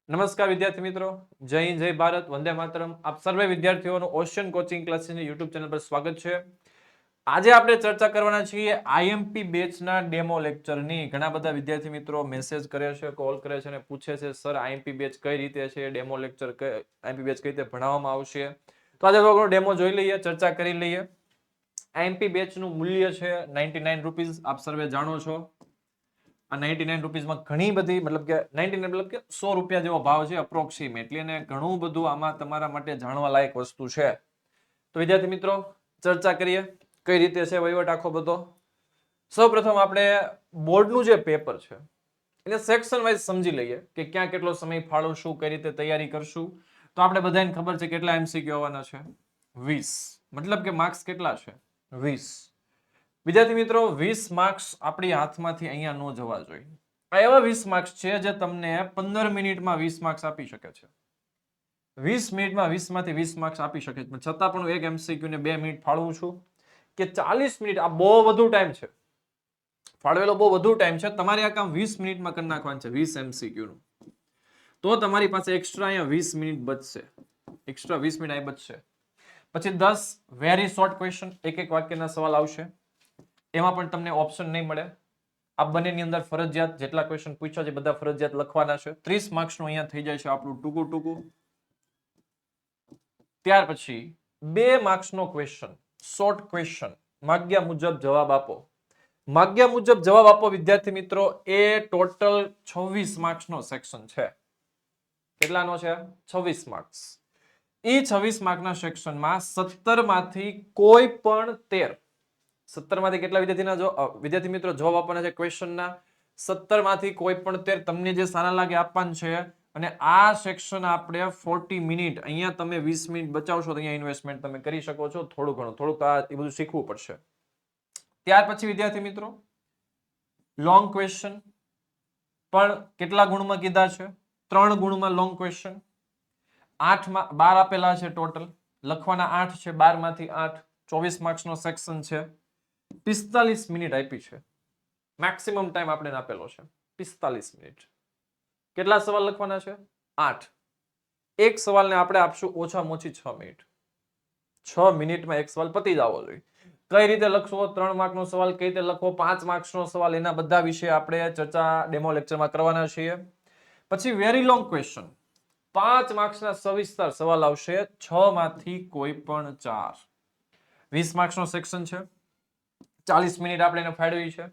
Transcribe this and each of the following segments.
નમસ્કાર વિદ્યાર્થી મિત્રો, જય હિન્દ, જય ભારત, વંદે માતરમ. આપ સર્વે વિદ્યાર્થીઓનું ઓશન કોચિંગ ક્લાસીસની યુટ્યુબ ચેનલ પર સ્વાગત છે. આજે આપણે ચર્ચા કરવાના છીએ આઈએમપી બેચના ડેમો લેક્ચરની. ઘણા બધા વિદ્યાર્થી મિત્રો મેસેજ કરે છે, કોલ કરે છે અને પૂછે છે સર આઈએમપી બેચ કઈ રીતે છે, ડેમો લેક્ચર આઈએમપી બેચ કઈ રીતે ભણાવવામાં આવશે. તો આજે થોડો ડેમો જોઈ લઈએ, ચર્ચા કરી લઈએ. આઈએમપી બેચનું મૂલ્ય છે 99 રૂપીસ. આપ સર્વે જાણો છો આ 99 રૂપીસમાં ઘણી બધી મતલબ કે 99 મતલબ કે 100 રૂપિયા જેવો ભાવ છે અપ્રોક્સિમેટલી, અને ઘણું બધું આમાં તમારા માટે જાણવા લાયક વસ્તુ છે. તો વિદ્યાર્થી મિત્રો ચર્ચા કરીએ કઈ રીતે છે વહીવટ આખો બધો. સૌપ્રથમ આપણે બોર્ડનું જે પેપર છે એને સેક્શન વાઇઝ સમજી લઈએ કે ક્યાં કેટલો સમય ફાળવશું, કઈ રીતે તૈયારી કરશું. તો આપણે બધાને ખબર છે કેટલા એમસીક્યુ આવવાના છે, 20. મતલબ કે માર્ક્સ કેટલા છે, 20. વિદ્યાર્થી મિત્રો 20 માર્ક્સ આપણી હાથમાંથી અહીંયા ન જવા જોઈએ. આ એવા 20 માર્ક્સ છે જે તમને 15 મિનિટમાં 20 માર્ક્સ આપી શકે છે, 20 મિનિટમાં 20 માંથી 20 માર્ક્સ આપી શકે છે. છતાં પણ એક એમસીક્યુ ને 2 મિનિટ ફાળવું છું કે 40 મિનિટ. આ બહુ વધુ ટાઈમ છે, ફાળવેલો બહુ વધુ ટાઈમ છે. તમારે આ કામ 20 મિનિટમાં કરી નાખવાનું છે, 20 એમસીક્યુ નું. તો તમારી પાસે એક્સ્ટ્રા અહીંયા 20 મિનિટ બચશે, એક્સ્ટ્રા 20 મિનિટ અહીં બચશે. પછી 10 વેરી શોર્ટ ક્વેશ્ચન, એક એક વાક્યના સવાલ આવશે. એમાં પણ તમને ઓપ્શન નહીં મળે. આ બંનેની અંદર ફરજિયાત જેટલા ક્વેશ્ચન પૂછ્યા છે બધા ફરજિયાત લખવાના છે. 30 માર્ક્સનું અહીંયા થઈ જાય છે આપણું ટૂંકું. ત્યાર પછી 2 માર્ક્સનો ક્વેશ્ચન, શોર્ટ ક્વેશ્ચન, માગ્યા મુજબ જવાબ આપો. માગ્યા મુજબ જવાબ આપો વિદ્યાર્થી મિત્રો, એ ટોટલ 26 માર્ક્સનો સેક્શન છે. કેટલાનો છે? 26 માર્ક્સ. એ 26 માર્કના સેક્શનમાં 17 માંથી કોઈ પણ 13, 17 માંથી કેટલા વિદ્યાર્થી મિત્રો જવાબ આપવાના છે ક્વેશ્ચનના? 17 માંથી કોઈ પણ 13 તમને જે સારા લાગે આપવાનું છે. અને આ સેક્શન આપણે 40 મિનિટ, અહીંયા તમે 20 મિનિટ બચાવશો તો અહીંયા ઇન્વેસ્ટમેન્ટ તમે કરી શકો છો. થોડુંક આ એ બધું શીખવું પડશે. ત્યાર પછી વિદ્યાર્થી મિત્રો લોંગ ક્વેશ્ચન પણ કેટલા ગુણમાં કીધા છે? 3 ગુણમાં લોંગ ક્વેશ્ચન. 12 આપેલા છે ટોટલ, લખવાના 8 છે, 12 માંથી 8, 24 માર્ક્સનો સેક્શન છે. 45 મિનિટ આપી છે, મેક્સિમમ ટાઈમ આપણે આપેલો છે 45 મિનિટ. કેટલા સવાલ લખવાના છે? 8. એક સવાલને આપણે આપશું ઓછામાં ઓછી 6 મિનિટ. 6 મિનિટમાં એક સવાલ પતી જવો જોઈએ. કઈ રીતે લખશો 3 માર્કનો સવાલ, કઈ રીતે લખવો 5 માર્ક્સનો સવાલ, એના બધા વિશે આપણે ચર્ચા ડેમો લેક્ચરમાં કરવાના છીએ. પછી વેરી લોંગ ક્વેશ્ચન, 5 માર્ક્સના સવિસ્તર સવાલ આવશે, 6 માંથી કોઈ પણ 4. 20 માર્ક્સનો સેક્શન છે, 40 મિનિટ આપણે એને ફાળવી છે.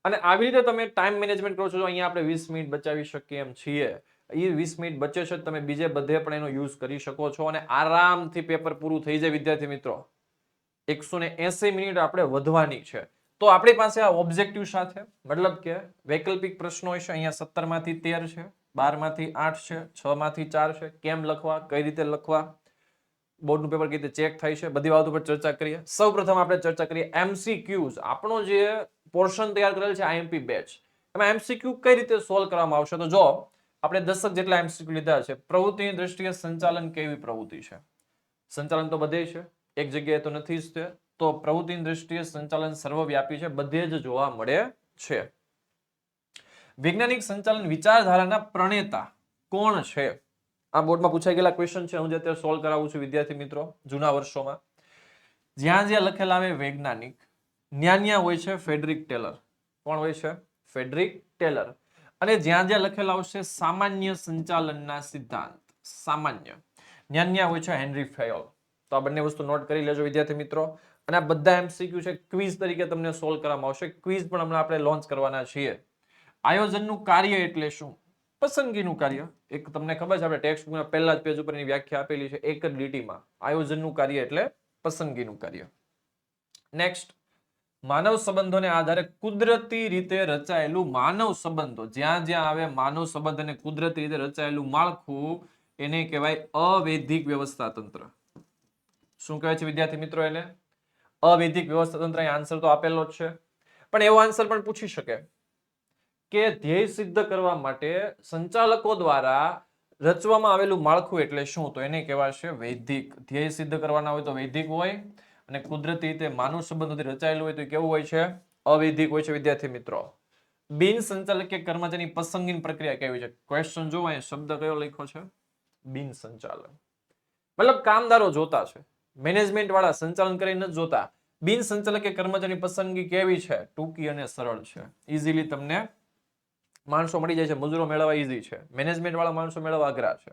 અને આવી રીતે તમે ટાઈમ મેનેજમેન્ટ કરો છો. અહીંયા આપણે 20 મિનિટ બચાવી શકીએ એમ છીએ. એ 20 મિનિટ બચે છે તમે બીજે બધે પણ એનો યુઝ કરી શકો છો અને આરામથી પેપર પૂરું થઈ જાય. વિદ્યાર્થી મિત્રો 180 મિનિટ આપણે વધવાની છે. તો આપણી પાસે આ ઓબ્જેક્ટિવ સાથે મતલબ કે વૈકલ્પિક પ્રશ્નો હશે. અહીંયા 17 માંથી 13 છે, 12 માંથી 8 છે, 6 માંથી 4 છે. કેમ લખવા, કઈ રીતે લખવા, બોર્ડનું પેપર કઈ રીતે ચેક થાય છે, બધી વાતો પર ચર્ચા કરીએ. સૌપ્રથમ આપણે ચર્ચા કરીએ એમસીક્યુઝ. આપણો જે પોર્શન તૈયાર કરેલ છે આઈએમપી બેચ, એમાં એમસીક્યુ કઈ રીતે સોલ્વ કરવામાં આવશે. તો જો આપણે 10 જેટલા એમસીક્યુ લીધા છે. પ્રવૃત્તિની દ્રષ્ટિએ સંચાલન કેવી પ્રવૃત્તિ છે? સંચાલન તો બધે છે, એક જગ્યાએ તો નથી જ તે. તો પ્રવૃત્તિની દ્રષ્ટિએ સંચાલન સર્વવ્યાપી છે, બધે જ જોવા મળે છે. વૈજ્ઞાનિક સંચાલન વિચારધારાના પ્રણેતા કોણ છે? આ બોર્ડમાં પૂછાઈ ગયેલા ક્વેશ્ચન છે, હું જે અત્યારે સોલ્વ કરાવું છું વિદ્યાર્થી મિત્રો. જૂના વર્ષોમાં જ્યાં લખેલા આવે વૈજ્ઞાનિક, ન્યા હોય છે ફેડરિક ટેલર. કોણ હોય છે? Frederick Taylor. અને જ્યાં લખેલા આવશે સામાન્ય સંચાલનના સિદ્ધાંત, સામાન્ય, ન્યા હોય છે હેનરી ફેયોલ. તો આ બંને વસ્તુ નોટ કરી લેજો વિદ્યાર્થી મિત્રો. અને આ બધા એમસીક્યુ છે, ક્વિઝ તરીકે તમને સોલ્વ કરવામાં આવશે. ક્વિઝ પણ હમણાં આપણે લોન્ચ કરવાના છીએ. આયોજનનું કાર્ય એટલે શું? પસંદગીનું કાર્ય. એક તમને ખબર છે આપણે ટેક્સ્ટ બુકના પહેલા જ પેજ ઉપર એની વ્યાખ્યા આપેલી છે એક જ લીટીમાં. આયોજનનું કાર્ય એટલે પસંદગીનું કાર્ય. નેક્સ્ટ, માનવ સંબંધોને આધારે કુદરતી રીતે રચાયેલું માનવ સંબંધો, જ્યાં આવે માનવ સંબંધ અને કુદરતી રીતે રચાયેલું માળખું, એને કહેવાય અવૈધિક વ્યવસ્થા તંત્ર. શું કહેવાય છે વિદ્યાર્થી મિત્રો એને? અવૈધિક વ્યવસ્થા તંત્ર. આન્સર તો આપેલો જ છે, પણ એવો આન્સર પણ પૂછી શકે કે ધ્યેય સિદ્ધ કરવા માટે સંચાલકો દ્વારા રચવામાં આવેલું માળખું એટલે શું? તો એને કહેવાશે વૈધિક. ધ્યેય સિદ્ધ કરવાના હોય તો વૈધિક હોય, અને કુદરતી રીતે માનવ સંબંધોથી રચાયેલું હોય તો કેવું હોય છે? અવૈધિક હોય છે વિદ્યાર્થી મિત્રો. બિન સંચાલકીય કર્મચારીની પસંદગીની પ્રક્રિયા કેવી છે? ક્વેશ્ચન જો અહીંયા શબ્દ કયો લખ્યો છે? બિન સંચાલક. મતલબ કામદારો જોતા છે, મેનેજમેન્ટ વાળા સંચાલન કરીને જ જોતા. બિન સંચાલકીય કર્મચારીની પસંદગી કેવી છે? ટૂંકી અને સરળ છે. ઇઝીલી તમને માણસો મળી જાય છે, મજૂરો મેળવવા ઈઝી છે, મેનેજમેન્ટ વાળા માણસો મેળવવા અઘરા છે.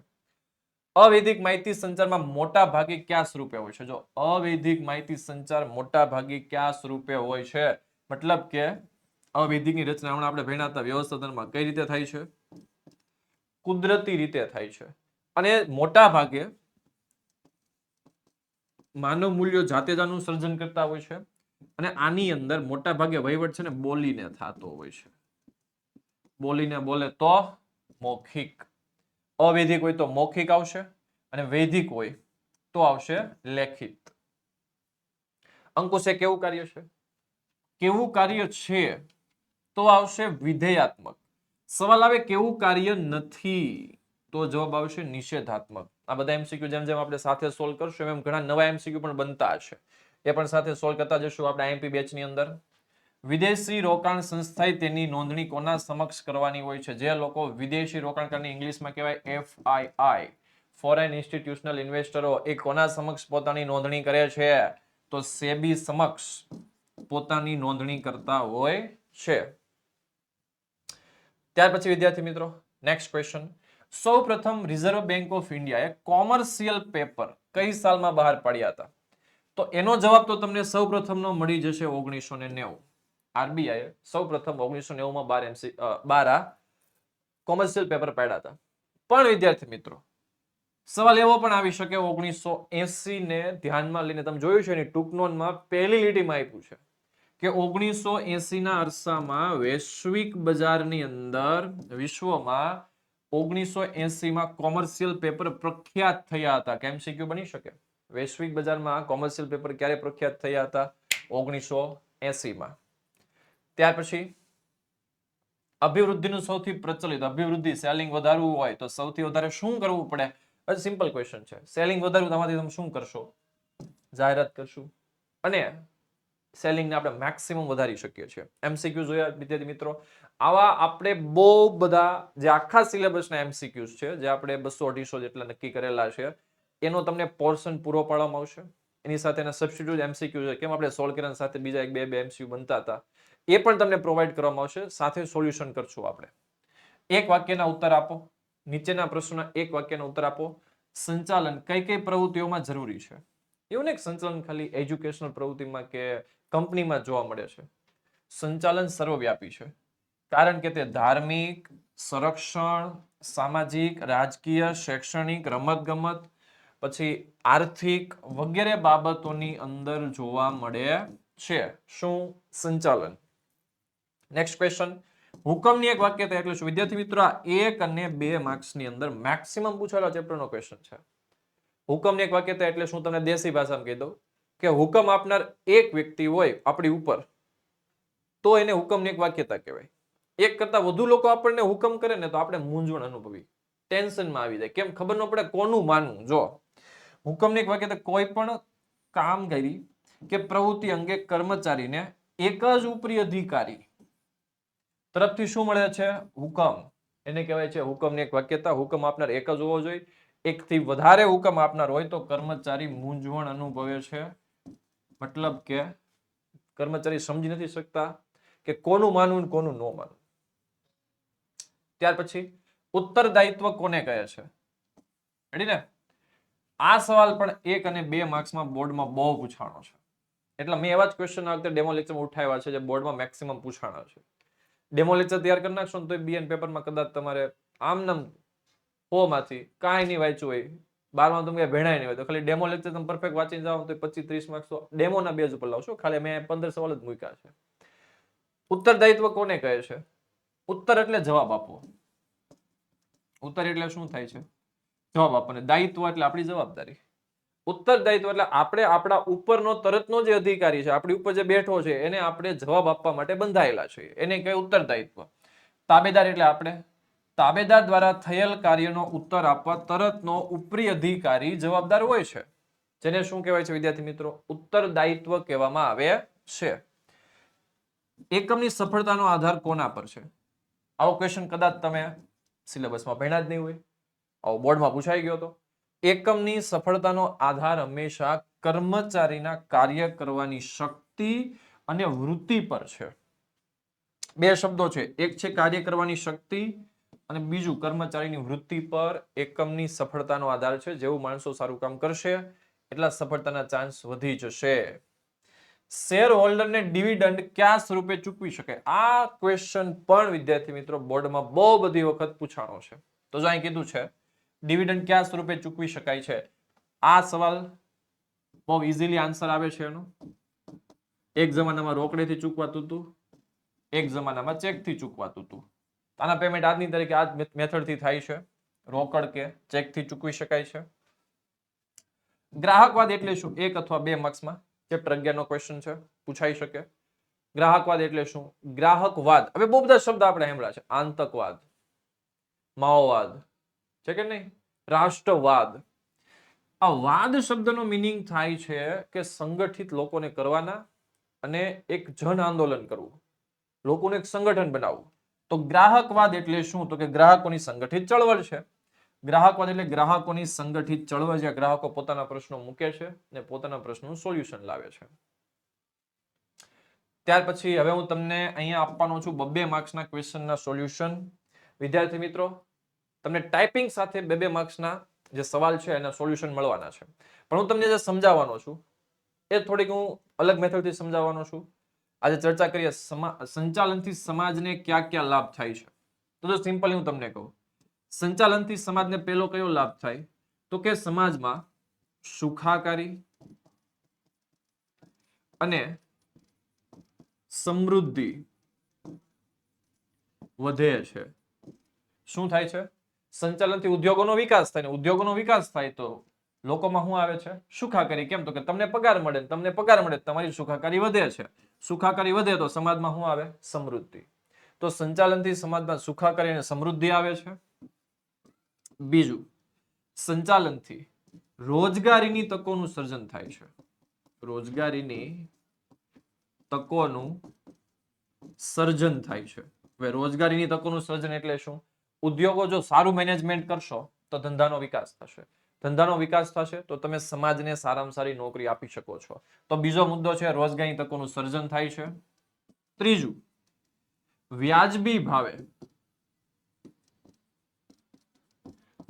અવૈધિક માહિતી સંચારમાં મોટા ભાગે કયા સ્વરૂપે હોય છે? જો અવૈધિક માહિતી સંચાર મોટા ભાગે કયા સ્વરૂપે હોય છે? મતલબ કે અવૈધિકની રચના હમણાં આપણે ભણ્યા હતા વ્યવસ્થાપનમાં, કઈ રીતે થાય છે? કુદરતી રીતે થાય છે. અને મોટા ભાગે માનવ મૂલ્યો જાતે જ આનું સર્જન કરતા હોય છે. અને આની અંદર મોટા ભાગે વહીવટ છે ને બોલીને થતો હોય છે. બોલીને બોલે તો મૌખિક. અવૈધિક હોય તો મૌખિક આવશે અને વૈધિક હોય તો આવશે લેખિત. અંકુશે કેવું કાર્ય છે? કેવું કાર્ય છે તો આવશે વિધેયાત્મક. સવાલ આવે કેવું કાર્ય નથી તો જવાબ આવશે નિષેધાત્મક. આ બધા એમસીક્યુ જેમ જેમ આપણે સાથે સોલ્વ કરશું એમ ઘણા નવા એમસીક્યુ પણ બનતા હશે, એ પણ સાથે સોલ્વ કરતા જશું આપણે આઈએમપી બેચની અંદર. વિદેશી રોકાણ સંસ્થાએ તેની નોંધણી કોના સમક્ષ કરવાની હોય છે? જે લોકો વિદેશી રોકાણકારની ઇંગ્લિશમાં કહેવાય એફઆઈઆઈ, ફોરેન ઇન્સ્ટિટ્યુશનલ ઇન્વેસ્ટરો, એ કોના સમક્ષ પોતાની નોંધણી કરે છે? તો સેબી સમક્ષ પોતાની નોંધણી કરતા હોય છે. ત્યાર પછી વિદ્યાર્થી મિત્રો નેક્સ્ટ ક્વેશ્ચન. સૌપ્રથમ રિઝર્વ બેંક ઓફ ઇન્ડિયાએ કોમર્શિયલ પેપર કઈ સાલમાં બહાર પાડ્યા હતા? તો એનો જવાબ તો તમને સૌપ્રથમનો મળી જશે 1990. આરબીઆઈ સૌપ્રથમ 1990 માં આ કોમર્શિયલ પેપર પાડ્યા હતા. પણ વિદ્યાર્થી મિત્રો સવાલ એવો પણ આવી શકે 1980 ને ધ્યાનમાં લઈને, તમે જોયું છે એની ટૂંક નોંધમાં પહેલી લીટીમાં આપ્યું છે કે 1980 ના અરસામાં વૈશ્વિક બજારની અંદર વિશ્વમાં 1980 માં કોમર્શિયલ પેપર પ્રખ્યાત થયા હતા. કેમ એમસીક્યુ બની શકે? વૈશ્વિક બજારમાં કોમર્શિયલ પેપર ક્યારે પ્રખ્યાત થયા હતા? 1980 માં. ત્યાર પછી અભિવૃદ્ધિનું સૌથી પ્રચલિત, અભિવૃદ્ધિ સેલિંગ વધારવું હોય તો સૌથી વધારે શું કરવું પડે? સિમ્પલ ક્વેશ્ચન છે. સેલિંગ વધારવું તમારી તમે શું કરશો? જાહેરાત કરશું અને સેલિંગને આપણે મેક્સિમમ વધારી શકીએ છીએ. એમસીક્યુ જોયા વિદ્યાર્થી મિત્રો. આવા આપણે બહુ બધા જે આખા સિલેબસના એમસીક્યુઝ છે જે આપણે 200-250 જેટલા નક્કી કરેલા છે એનો તમને પોર્શન પૂરો પાડવામાં આવશે. એની સાથે એના સબસ્ટિટ્યુટ એમસીક્યુ છે, કેમ આપણે સોલ્વ કર્યા સાથે બીજા એક બે એમસીક્યુ બનતા હતા, એ પણ તમને પ્રોવાઈડ કરવામાં આવશે. સાથે સોલ્યુશન કરશું આપણે. એક વાક્યના ઉત્તર આપો. નીચેના પ્રશ્નોના એક વાક્યના ઉત્તર આપો. સંચાલન કઈ કઈ પ્રવૃત્તિઓમાં જરૂરી છે? એવું નહીં સંચાલન ખાલી એજ્યુકેશનલ પ્રવૃત્તિમાં કે કંપનીમાં જોવા મળે છે. સંચાલન સર્વવ્યાપી છે, કારણ કે તે ધાર્મિક, સંરક્ષણ, સામાજિક, રાજકીય, શૈક્ષણિક, રમતગમત, પછી આર્થિક વગેરે બાબતોની અંદર જોવા મળે છે. શું? સંચાલન. Next question. હુકમની એક વાક્યતા એટલે શું? વિદ્યાર્થી મિત્રો આ 1 અને 2 માર્ક્સની અંદર મેક્સિમમ પૂછેલા ચેપ્ટરનો ક્વેશ્ચન છે. હુકમની એક વાક્યતા એટલે શું? તમને દેશી ભાષામાં કહી દઉં કે હુકમ આપનાર એક વ્યક્તિ હોય આપણી ઉપર તો એને હુકમની એક વાક્યતા કહેવાય. એક કરતા વધુ લોકો આપણને હુકમ કરે ને તો આપણે મૂંઝવણ અનુભવી, ટેન્શનમાં આવી જાય. કેમ? ખબર ન પડે કોનું માનવું. જો હુકમની એક વાક્યતા કોઈ પણ કામગીરી કે પ્રવૃત્તિ અંગે કર્મચારીને એક જ ઉપરી અધિકારી તરફથી શું મળે છે? હુકમ. એને કહેવાય છે હુકમની એક વાક્યતા. હુકમ આપનાર એક જ હોવો જોઈએ. એકથી વધારે હુકમ આપનાર હોય તો કર્મચારી મૂંઝવણ અનુભવે છે. મતલબ કે કર્મચારી સમજી નથી શકતા કે કોનું માનવું ને કોનું ન માનવું. ત્યાર પછી ઉત્તરદાયિત્વ કોને કહે છે? રેડી ને? આ સવાલ પણ 1 અને 2 માર્ક્સમાં બોર્ડમાં બહુ પૂછાણો છે. એટલે મેં એવા જ ક્વેશ્ચન આ વખતે ડેમો લેક્ચરમાં ઉઠાવ્યા છે જે બોર્ડમાં મેક્સિમમ પૂછાણા છે. ડેમો લેક્ચર તૈયાર કરી નાખશો ને તો બીએન પેપરમાં કદાચ તમારે આમ નામ 100 માંથી કાંઈ નહીં વાંચ્યું હોય, 12માં તમે ભેણાય નહીં હોય તો ખાલી ડેમો લેક્ચર તમે પરફેક્ટ વાંચીને જાઓ તો 25-30 માર્ક્સ તો ડેમોના બેઝ ઉપર લાવશો. ખાલી મેં 15 સવાલ જ મૂક્યા છે. ઉત્તરદાયિત્વ કોને કહે છે? ઉત્તર એટલે જવાબ આપવો. ઉત્તર એટલે શું થાય છે? જવાબ આપવાનો. દાયિત્વ એટલે આપણી જવાબદારી. ઉત્તરદાયિત્વ એટલે આપણે આપણા ઉપરનો તરતનો જે અધિકારી છે, આપણી ઉપર જે બેઠો છે એને આપણે જવાબ આપવા માટે બંધાયેલા છે, એને કહેવાય ઉત્તરદાયિત્વ. તાબેદાર એટલે આપણે. તાબેદાર દ્વારા થયેલ કાર્યનો ઉત્તર આપવા તરતનો ઉપરી અધિકારી જવાબદાર હોય છે, જેને શું કહેવાય છે વિદ્યાર્થી મિત્રો? ઉત્તરદાયિત્વ કહેવામાં આવે છે. એકમની સફળતાનો આધાર કોના પર છે? આવો ક્વેશ્ચન કદાચ તમે સિલેબસમાં ભણ્યા જ નહીં હોય, આવો બોર્ડમાં પૂછાઈ ગયો હતો. એકમની સફળતાનો આધાર હંમેશા કર્મચારીના કાર્ય કરવાની શક્તિ અને વૃત્તિ પર છે. બે શબ્દો છે, એક છે કાર્ય કરવાની શક્તિ અને બીજું કર્મચારીની વૃત્તિ પર એકમની સફળતાનો આધાર છે. જેવું માણસો સારું કામ કરશે એટલા સફળતાના ચાન્સ વધી જશે. શેર હોલ્ડરને ડિવિડન્ડ કયા સ્વરૂપે ચૂકવી શકાય? આ ક્વેશ્ચન પણ વિદ્યાર્થી મિત્રો બોર્ડમાં બહુ બધી વખત પૂછાણો છે. તો જો અહીં કીધું છે ડિવિડન્ડ કયા સ્વરૂપે ચૂકવી શકાય છે. આ સવાલ બહુ ઇઝીલી આન્સર આવે છે એનો. એક જમાનામાં રોકડેથી ચૂકવાતું હતું, એક જમાનામાં ચેકથી ચૂકવાતું હતું. આના પેમેન્ટ આજની તારીખે આ મેથડથી થાય છે, રોકડ કે ચેકથી ચૂકવી શકાય છે. ગ્રાહકવાદ એટલે શું? એક અથવા બે માર્ક્સમાં ચેપ્ટર 11 નો ક્વેશ્ચન છે, પૂછાઈ શકે. ગ્રાહકવાદ એટલે શું? ગ્રાહકવાદ, હવે બહુ બધા શબ્દ આપણે સાંભળ્યા છે. આતંકવાદ, માઓવાદ છે કે નહીં, રાષ્ટ્રવાદ. આ વાદ શબ્દનો મીનિંગ થાય છે કે સંગઠિત લોકોને કરવાના અને એક જન આંદોલન કરવું, લોકોનું એક સંગઠન બનાવવું. તો ગ્રાહકવાદ એટલે શું? તો કે ગ્રાહકોની સંગઠિત ચળવળ છે. ગ્રાહકવાદ એટલે ગ્રાહકોની સંગઠિત ચળવળ, જ્યાં ગ્રાહકો પોતાના પ્રશ્નો મૂકે છે અને પોતાના પ્રશ્નોનું સોલ્યુશન લાવે છે. ત્યાર પછી હવે હું તમને અહીંયા આપવાનો છું 2 માર્ક્સના ક્વેશ્ચનના સોલ્યુશન. વિદ્યાર્થી મિત્રો, તમને ટાઈપિંગ સાથે 2 માર્ક્સના જે સવાલ છે એના સોલ્યુશન મળવાના છે. પણ હું તમને જે સમજાવવાનો છું એ થોડીક હું અલગ મેથડથી સમજાવવાનો છું. આજે ચર્ચા કરીએ સંચાલનથી સમાજને કયા કયા લાભ થાય છે. તો સિમ્પલી હું તમને કહું, સંચાલનથી સમાજને પહેલો કયો લાભ થાય? તો કે સમાજમાં સુખાકારી અને સમૃદ્ધિ વધે છે. શું થાય છે? સંચાલનથી ઉદ્યોગોનો વિકાસ થાય, ઉદ્યોગોનો વિકાસ થાય તો લોકોમાં શું આવે છે? સુખાકારી. કેમ? તો કે તમને પગાર મળે, તમને પગાર મળે તમારી સુખાકારી વધે છે. સુખાકારી વધે તો સમાજમાં શું આવે? સમૃદ્ધિ. તો સંચાલનથી સમાજમાં સુખાકારી અને સમૃદ્ધિ આવે છે. બીજું, સંચાલનથી રોજગારીની તકોનું સર્જન થાય છે. રોજગારીની તકોનું સર્જન થાય છે. હવે રોજગારીની તકોનું સર્જન એટલે શું? ઉદ્યોગો જો સારું મેનેજમેન્ટ કરશો તો ધંધાનો વિકાસ થશે. ધંધાનો વિકાસ થશે તો તમે સમાજને સારામાં સારી નોકરી આપી શકો છો. તો બીજો મુદ્દો છે રોજગારીની તકોનું સર્જન થાય છે. ત્રીજું, વ્યાજબી ભાવે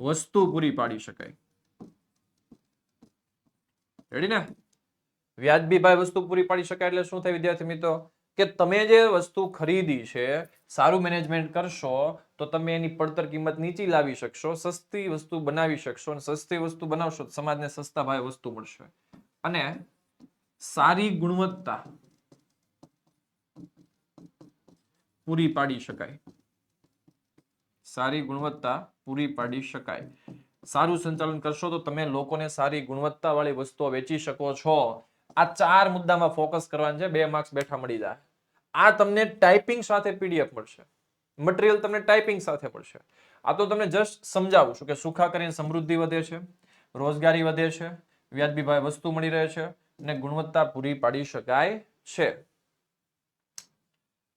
વસ્તુ પૂરી પાડી શકાય. રેડી ને? વ્યાજબી ભાવે વસ્તુ પૂરી પાડી શકાય એટલે શું થાય વિદ્યાર્થી મિત્રો? કે તમે જે વસ્તુ ખરીદી છે, સારું મેનેજમેન્ટ કરશો તો તમે એની પડતર કિંમત નીચી લાવી શકશો, સસ્તી વસ્તુ બનાવી શકશો, અને સસ્તી વસ્તુ બનાવશો તો સમાજને સસ્તા ભાવે વસ્તુ મળશે. અને સારી ગુણવત્તા પૂરી પાડી શકાય. સારી ગુણવત્તા પૂરી પાડી શકાય. સારું સંચાલન કરશો તો તમે લોકોને સારી ગુણવત્તા વાળી વસ્તુઓ વેચી શકો છો. આ 4 મુદ્દામાં ફોકસ કરવાનું છે. 2 માર્ક્સ બેઠા મળી જાય. આ તમને ટાઈપિંગ સાથે પીડીએફ મળશે, મટીરિયલ તમને ટાઈપિંગ સાથે મળશે. આ તો તમને જસ્ટ સમજાવું છું કે સુખાકારી સમૃદ્ધિ વધે છે, રોજગારી વધે છે, વ્યાજબી ભાવે વસ્તુ મળી રહે છે અને ગુણવત્તા પૂરી પાડી શકાય છે.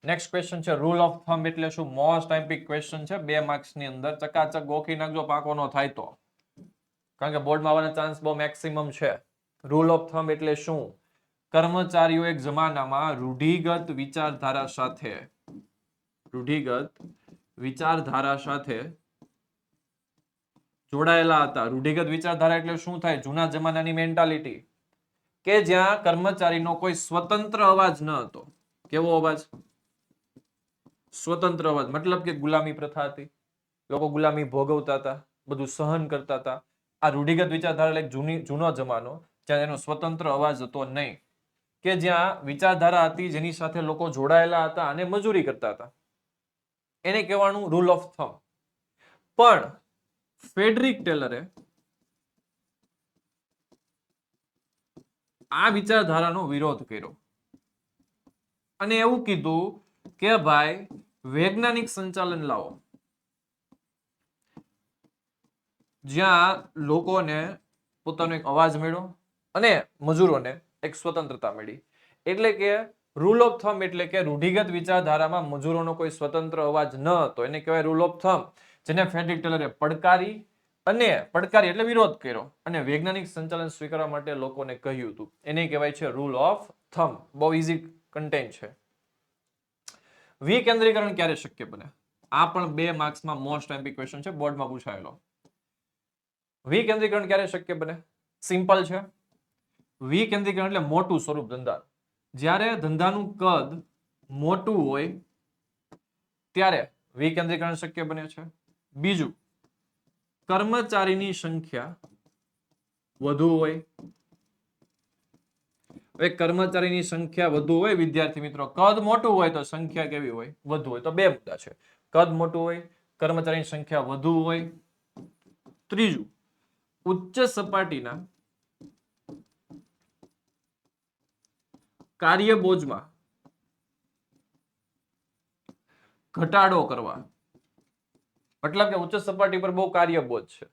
નેક્સ્ટ ક્વેશ્ચન છે રૂલ ઓફ થંબ એટલે શું? મોસ્ટ આઈમ્પી ક્વેશ્ચન છે. 2 માર્ક્સ ની અંદર ચકાચક ગોખી નાખજો, પાકો નો થાય તો, કારણ કે બોર્ડમાં આવવાના ચાન્સ બહુ મેક્સિમમ છે. રૂલ ઓફ થંબ એટલે શું? કર્મચારીઓ એક જમાનામાં રૂઢિગત વિચારધારા સાથે જોડાયેલા હતા. રૂઢિગત વિચારધારા એટલે શું થાય? જૂના જમાનાની મેન્ટાલિટી કે જ્યાં કર્મચારીનો કોઈ સ્વતંત્ર અવાજ ન હતો. કેવો અવાજ? સ્વતંત્ર અવાજ. મતલબ કે ગુલામી પ્રથા હતી, લોકો ગુલામી ભોગવતા હતા, બધું સહન કરતા હતા. આ રૂઢિગત વિચારધારા એટલે જૂનો જમાનો જ્યાં એનો સ્વતંત્ર અવાજ હતો નહીં, કે જ્યાં વિચારધારા હતી જેની સાથે લોકો જોડાયેલા હતા અને મજૂરી કરતા હતા. એને કહેવાનું રૂલ ઓફ થંબ. પણ ફ્રેડરિક ટેલરે આ વિચારધારાનો વિરોધ કર્યો અને એવું કીધું કે ભાઈ વૈજ્ઞાનિક સંચાલન લાવો, જ્યાં લોકોને પોતાનો એક અવાજ મળ્યો અને મજૂરોને એક સ્વતંત્રતા મળી. એટલે કે રૂલ ઓફ થંબ એટલે કે રૂઢિગત વિચારધારામાં મજૂરોનો કોઈ સ્વતંત્ર અવાજ ન હતો, એને કહેવાય રૂલ ઓફ થંબ, જેને ફ્રેડરિક ટેલરે પડકારી એટલે વિરોધ કર્યો અને વૈજ્ઞાનિક સંચાલન સ્વીકારવા માટે લોકોને કહ્યું હતું, એને કહેવાય છે રૂલ ઓફ થંબ. બહુ ઈઝી કન્ટેન્ટ છે. વિકેન્દ્રીકરણ ક્યારે શક્ય બને? આ પણ 2 માર્ક્સમાં મોસ્ટ એમ્પી ક્વેશ્ચન છે, બોર્ડમાં પૂછાયેલો. વિકેન્દ્રીકરણ ક્યારે શક્ય બને? સિમ્પલ છે. વિકેન્દ્રીકરણ એટલે મોટું સ્વરૂપ ધંધા. જ્યારે ધંધાનું કદ મોટું હોય ત્યારે વિકેન્દ્રીકરણ શક્ય બને છે. બીજું, કર્મચારીની સંખ્યા વધુ હોય. હવે કર્મચારીની સંખ્યા વધુ હોય વિદ્યાર્થી મિત્રો, કદ મોટું હોય તો સંખ્યા કેવી હોય? વધુ હોય. તો 2 મુદ્દા છે, કદ મોટું હોય, કર્મચારીની સંખ્યા વધુ હોય. ત્રીજું, ઉચ્ચ સપાટીના કાર્યબોજમાં ઘટાડો કરવા. મતલબ કે ઉચ્ચ સપાટી પર બહુ કાર્યબોજ છે,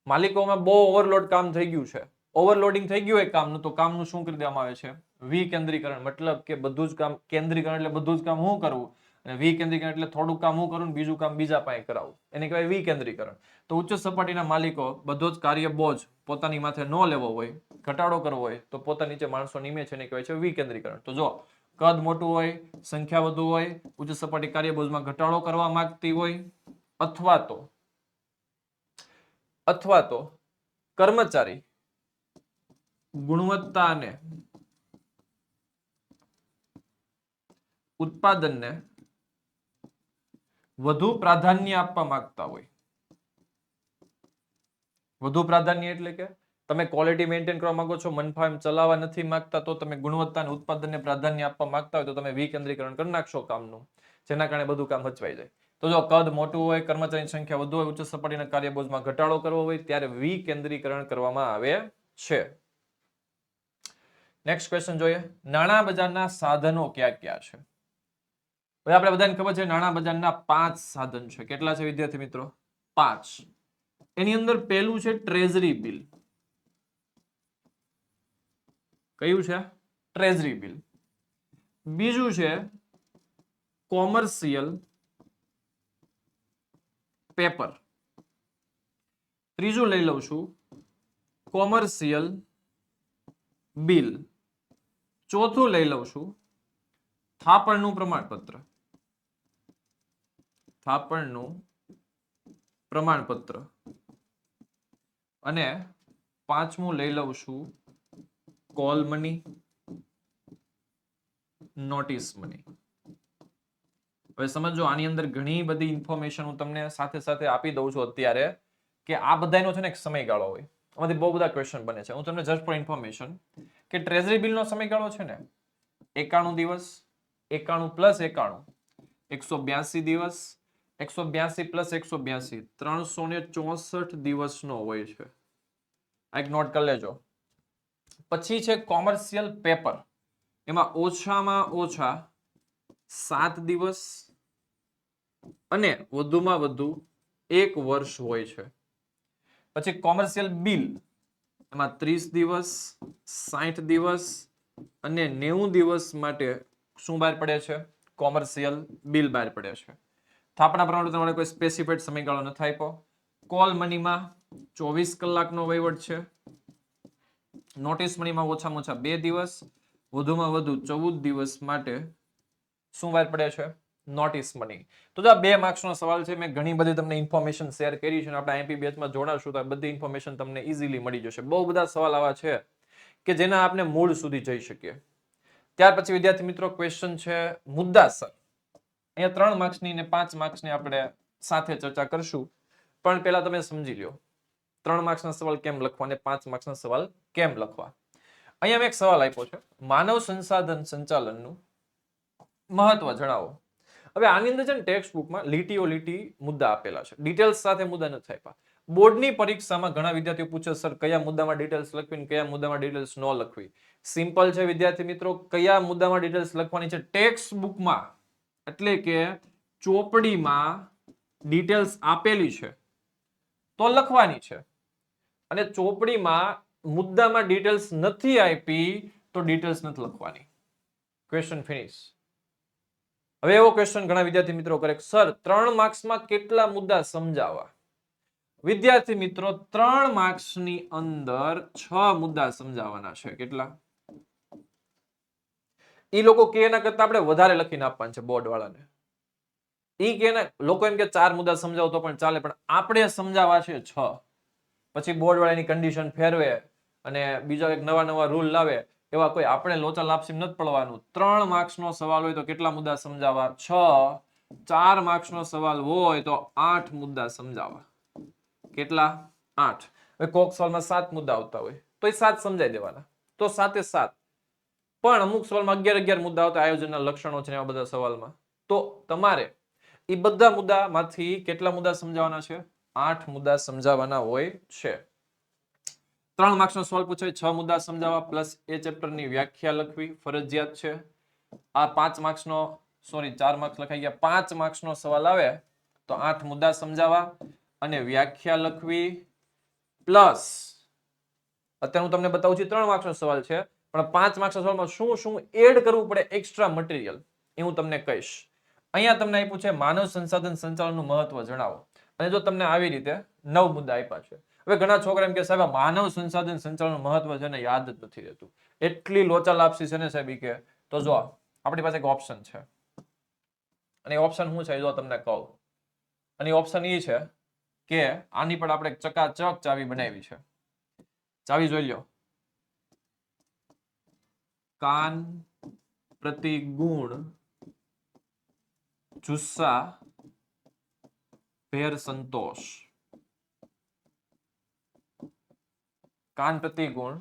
માલિકોમાં બહુ ઓવરલોડ કામ થઈ ગયું છે, ઓવરલોડિંગ થઈ ગયું હોય કામનું, તો કામનું શું કરી દેવામાં આવે છે? વિકેન્દ્રીકરણ. મતલબ કે બધું જ કામ, કેન્દ્રીકરણ એટલે બધું જ કામ હું કરવું, અને વિકેન્દ્રીકરણ એટલે થોડું કામ હું કરું, બીજું કામ બીજા પાસે કરાવું, એને કહેવાય વિકેન્દ્રીકરણ. તો ઉચ્ચ સપાટીના માલિકો બધો જ કાર્યબોજ પોતાની માથે ન લેવો હોય, ઘટાડો કરવો હોય, તો પોતાની નીચે માણસો નિમે છે, એને કહેવાય છે વિકેન્દ્રીકરણ. તો જો કદ મોટું હોય, સંખ્યા વધુ હોય, ઉચ્ચ સપાટી કાર્યબોજમાં ઘટાડો કરવા માંગતી હોય, અથવા તો કર્મચારી ગુણવત્તા અને ઉત્પાદનને વધુ પ્રાધાન્ય આપવા માંગતા હોય. વધુ પ્રાધાન્ય એટલે કે તમે ક્વોલિટી મેન્ટેન કરવા માંગો છો, મનફા એમ ચલાવવા નથી માંગતા, તો તમે ગુણવત્તા અને ઉત્પાદનને પ્રાધાન્ય આપવા માંગતા હોય તો તમે વિકેન્દ્રીકરણ કરી નાખશો કામનું, જેના કારણે બધું કામ હચવાઈ જાય. તો જો કદ મોટું હોય, કર્મચારીની સંખ્યા વધુ હોય, ઉચ્ચ સપાટીના કાર્યબોજમાં ઘટાડો કરવો હોય, ત્યારે વિકેન્દ્રીકરણ કરવામાં આવે છે. નેક્સ્ટ ક્વેશ્ચન જોઈએ. નાણાં બજારના સાધનો કયા કયા છે? હવે આપણે બધાને ખબર છે નાણાં બજારના 5 સાધન છે. કેટલા છે વિદ્યાર્થી મિત્રો? 5. એની અંદર પહેલું છે ટ્રેઝરી બિલ. કયું છે? Treasury bill. બીજું છે કોમર્શિયલ પેપર. ત્રીજું લઈ લઉં છું કોમર્શિયલ બિલ. ચોથું લઈ લઉં છું થાપણનું પ્રમાણપત્ર. થાપણનું પ્રમાણપત્ર. અને પાંચમું લઈ લઉં છું કોલ મની, નોટિસ મની. હવે સમજો, આની અંદર ઘણી બધી ઇન્ફોર્મેશન હું તમને સાથે સાથે આપી દઉં છું અત્યારે, કે આ બધાનો છે ને એક સમયગાળો હોય, આમાંથી બહુ બધા ક્વેશ્ચન બને છે. હું તમને જસ્ટ ફોર ઇન્ફોર્મેશન કે ટ્રેઝરી બિલનો સમયગાળો છે ને 91 દિવસ, 91 પ્લસ 91 182 દિવસ, 182 પ્લસ 182 364 દિવસનો હોય છે. આ એક નોટ કરી લેજો. પછી છે કોમર્શિયલ પેપર. એમાં ઓછામાં ઓછા 7 દિવસ અને વધુમાં વધુ 1 વર્ષ હોય છે. પછી કોમર્શિયલ બિલ, એમાં 30 દિવસ, 60 દિવસ અને 90 દિવસ માટે શું બહાર પડે છે? કોમર્શિયલ બિલ બહાર પડે છે. થાપણા પ્રમાણપત્ર માટે કોઈ સ્પેસિફાઈડ સમયગાળો નથી આપ્યો. કોલ મનીમાં 24 કલાકનો વહીવટ છે. નોટિસ મનીમાં ઓછામાં ઓછા 2 દિવસ, વધુમાં વધુ 14 દિવસ માટે શું બહાર પડે છે? Notice money. તો આ 2 માર્ક્સનો સવાલ છે. મેં ઘણી બધી તમને ઇન્ફોર્મેશન શેર કરી છે, અને આપણે આઈપી બેચમાં જોડાશું તો આ બધી ઇન્ફોર્મેશન તમને ઈઝીલી મળી જશે. બહુ બધા સવાલ આવા છે કે જેના આપણે મૂળ સુધી જઈ શકીએ. ત્યાર પછી વિદ્યાર્થી મિત્રો ક્વેશ્ચન છે મુદ્દાસર. અહીંયા 3 માર્ક્સની અને 5 માર્ક્સની આપણે સાથે ચર્ચા કરશું, પણ પહેલા તમે સમજી લો 3 માર્ક્સના સવાલ કેમ લખવા અને 5 માર્ક્સના સવાલ કેમ લખવા. અહીંયા મેં એક સવાલ આપ્યો છે, માનવ સંસાધન સંચાલનનું મહત્વ જણાવો. હવે આની અંદર છે ને ટેક્સ્ટ બુકમાં લીટી મુદ્દા આપેલા છે, ડિટેલ્સ સાથે મુદ્દા નથી આપ્યા. બોર્ડની પરીક્ષામાં ઘણા વિદ્યાર્થીઓ પૂછે સર કયા મુદ્દામાં ડિટેલ્સ લખવી કયા મુદ્દામાં ડિટેલ્સ ન લખવી. સિમ્પલ છે વિદ્યાર્થી મિત્રો, કયા મુદ્દામાં ડિટેલ્સ લખવાની છે? ટેક્સ્ટ બુકમાં એટલે કે ચોપડીમાં ડિટેલ્સ આપેલી છે તો લખવાની છે, અને ચોપડીમાં મુદ્દામાં ડિટેલ્સ નથી આપી તો ડિટેલ્સ નથી લખવાની. Question finish. હવે એવો ક્વેશ્ચન ઘણા વિદ્યાર્થી મિત્રો કરે, સર 3 માર્ક્સમાં કેટલા મુદ્દા સમજાવવા? વિદ્યાર્થી મિત્રો 3 માર્ક્સની અંદર 6 મુદ્દા સમજાવવાના છે. કેટલા? ઈ લોકો કે એના કરતા આપણે વધારે લખીને આપવાના છે બોર્ડ વાળાને. ઈ કે લોકો એમ કે 4 મુદ્દા સમજાવો તો પણ ચાલે, પણ આપણે સમજાવવા છે 6. પછી બોર્ડ વાળાની કન્ડિશન ફેરવે અને બીજા એક નવા રૂલ લાવે, એવા કોઈ આપણે લોચા લાપસી નથી પડવાનું. 3 માર્ક્સનો સવાલ હોય તો કેટલા મુદ્દા સમજાવવા? 6. 4 માર્ક્સનો સવાલ હોય તો 8 મુદ્દા સમજાવવા. કેટલા? 8. હવે કોક સવાલમાં 7 મુદ્દા આવતા હોય તો એ 7 સમજાઈ દેવાના, તો 7 એ 7. પણ અમુક સવાલમાં 11 મુદ્દા આવતા, આયોજનના લક્ષણો છે એવા બધા સવાલમાં, તો તમારે એ બધા મુદ્દામાંથી કેટલા મુદ્દા સમજાવવાના છે? 8 મુદ્દા સમજાવવાના હોય છે. 3 માર્ક્સનો સવાલ પૂછાય, 6 મુદ્દા સમજાવવા પ્લસ એ ચેપ્ટરની વ્યાખ્યા લખવી ફરજિયાત છે. આ 5 માર્ક્સનો, સોરી 4 માર્ક્સ લખાઈ ગયા, 5 માર્ક્સનો સવાલ આવે તો 8 મુદ્દા સમજાવવા અને વ્યાખ્યા લખવી પ્લસ, અત્યારે હું તમને બતાવું છું 3 માર્ક્સનો સવાલ છે, પણ 5 માર્ક્સના સવાલમાં શું શું એડ કરવું પડે એક્સ્ટ્રા મટીરિયલ એ હું તમને કહીશ. અહીંયા તમને આપ્યું છે માનવ સંસાધન સંચાલનનું મહત્વ જણાવો, અને જો તમને આવી રીતે 9 મુદ્દા આપ્યા છે. હવે ઘણા છોકરા એમ કે સાહેબ માનવ સંસાધન સંચાલનનું મહત્વ છે ને યાદ જ નથી રહેતું, એટલી લોચા લાપસી છે ને સાહેબ. કે તો જો આપણી પાસે એક ઓપ્શન છે, અને ઓપ્શન શું છે જો તમને કહું, અને ઓપ્શન એ છે કે આની પણ આપણે ચકાચક ચાવી બનાવી છે. ચાવી જોઈ લો. કાન પ્રતિ ગુણ જુસ્સા ભેર સંતોષ. કાન પ્રતિ ગુણ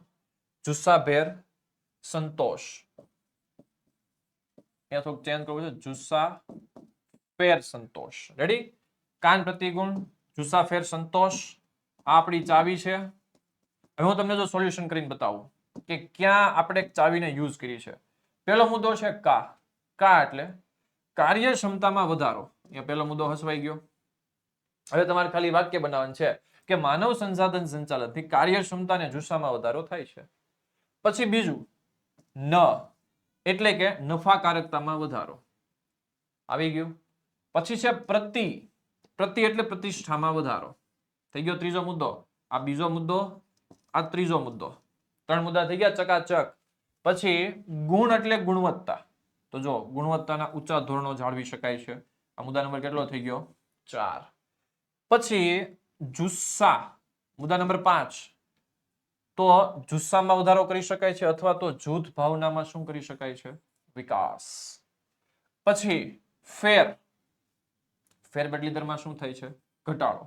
જુસ્સા ભેર સંતોષ. અહીંયા થોડુંક ચેન્જ કરવું છે, જુસ્સા ફેર સંતોષ. રેડી? કાન પ્રતિ ગુણ જુસ્સા ફેર સંતોષ આ આપણી ચાવી છે. હવે હું તમને જો સોલ્યુશન કરીને બતાવું કે ક્યાં આપણે ચાવીને યુઝ કરી છે. પહેલો મુદ્દો છે કા. કા એટલે કાર્યક્ષમતામાં વધારો. એ પહેલો મુદ્દો હસવાઈ ગયો. હવે તમારે ખાલી વાક્ય બનાવવાનું છે કે માનવ સંસાધન સંચાલનથી કાર્યક્ષમતા અને જુસ્સામાં વધારો થાય છે. પછી બીજું ન એટલે કે નફાકારકતામાં વધારો. આવી ગયું. પછી છે પ્રતિ. પ્રતિ એટલે પ્રતિષ્ઠામાં વધારો. થઈ ગયો ત્રીજો મુદ્દો. આ બીજો મુદ્દો, આ ત્રીજો મુદ્દો. 3 મુદ્દા થઈ ગયા ચકાચક. પછી ગુણ એટલે ગુણવત્તા. તો જો ગુણવત્તાના ઊંચા ધોરણો જાળવી શકાય છે. આ મુદ્દા નંબર કેટલો થઈ ગયો? 4. પછી જુસ્સા, મુદ્દા નંબર 5. તો જુસ્સામાં વધારો કરી શકાય છે અથવા તો જૂથ ભાવનામાં શું કરી શકાય છે? વિકાસ. પછી ફેર. ફેર બદલી દરમાં શું થાય છે? ઘટાડો.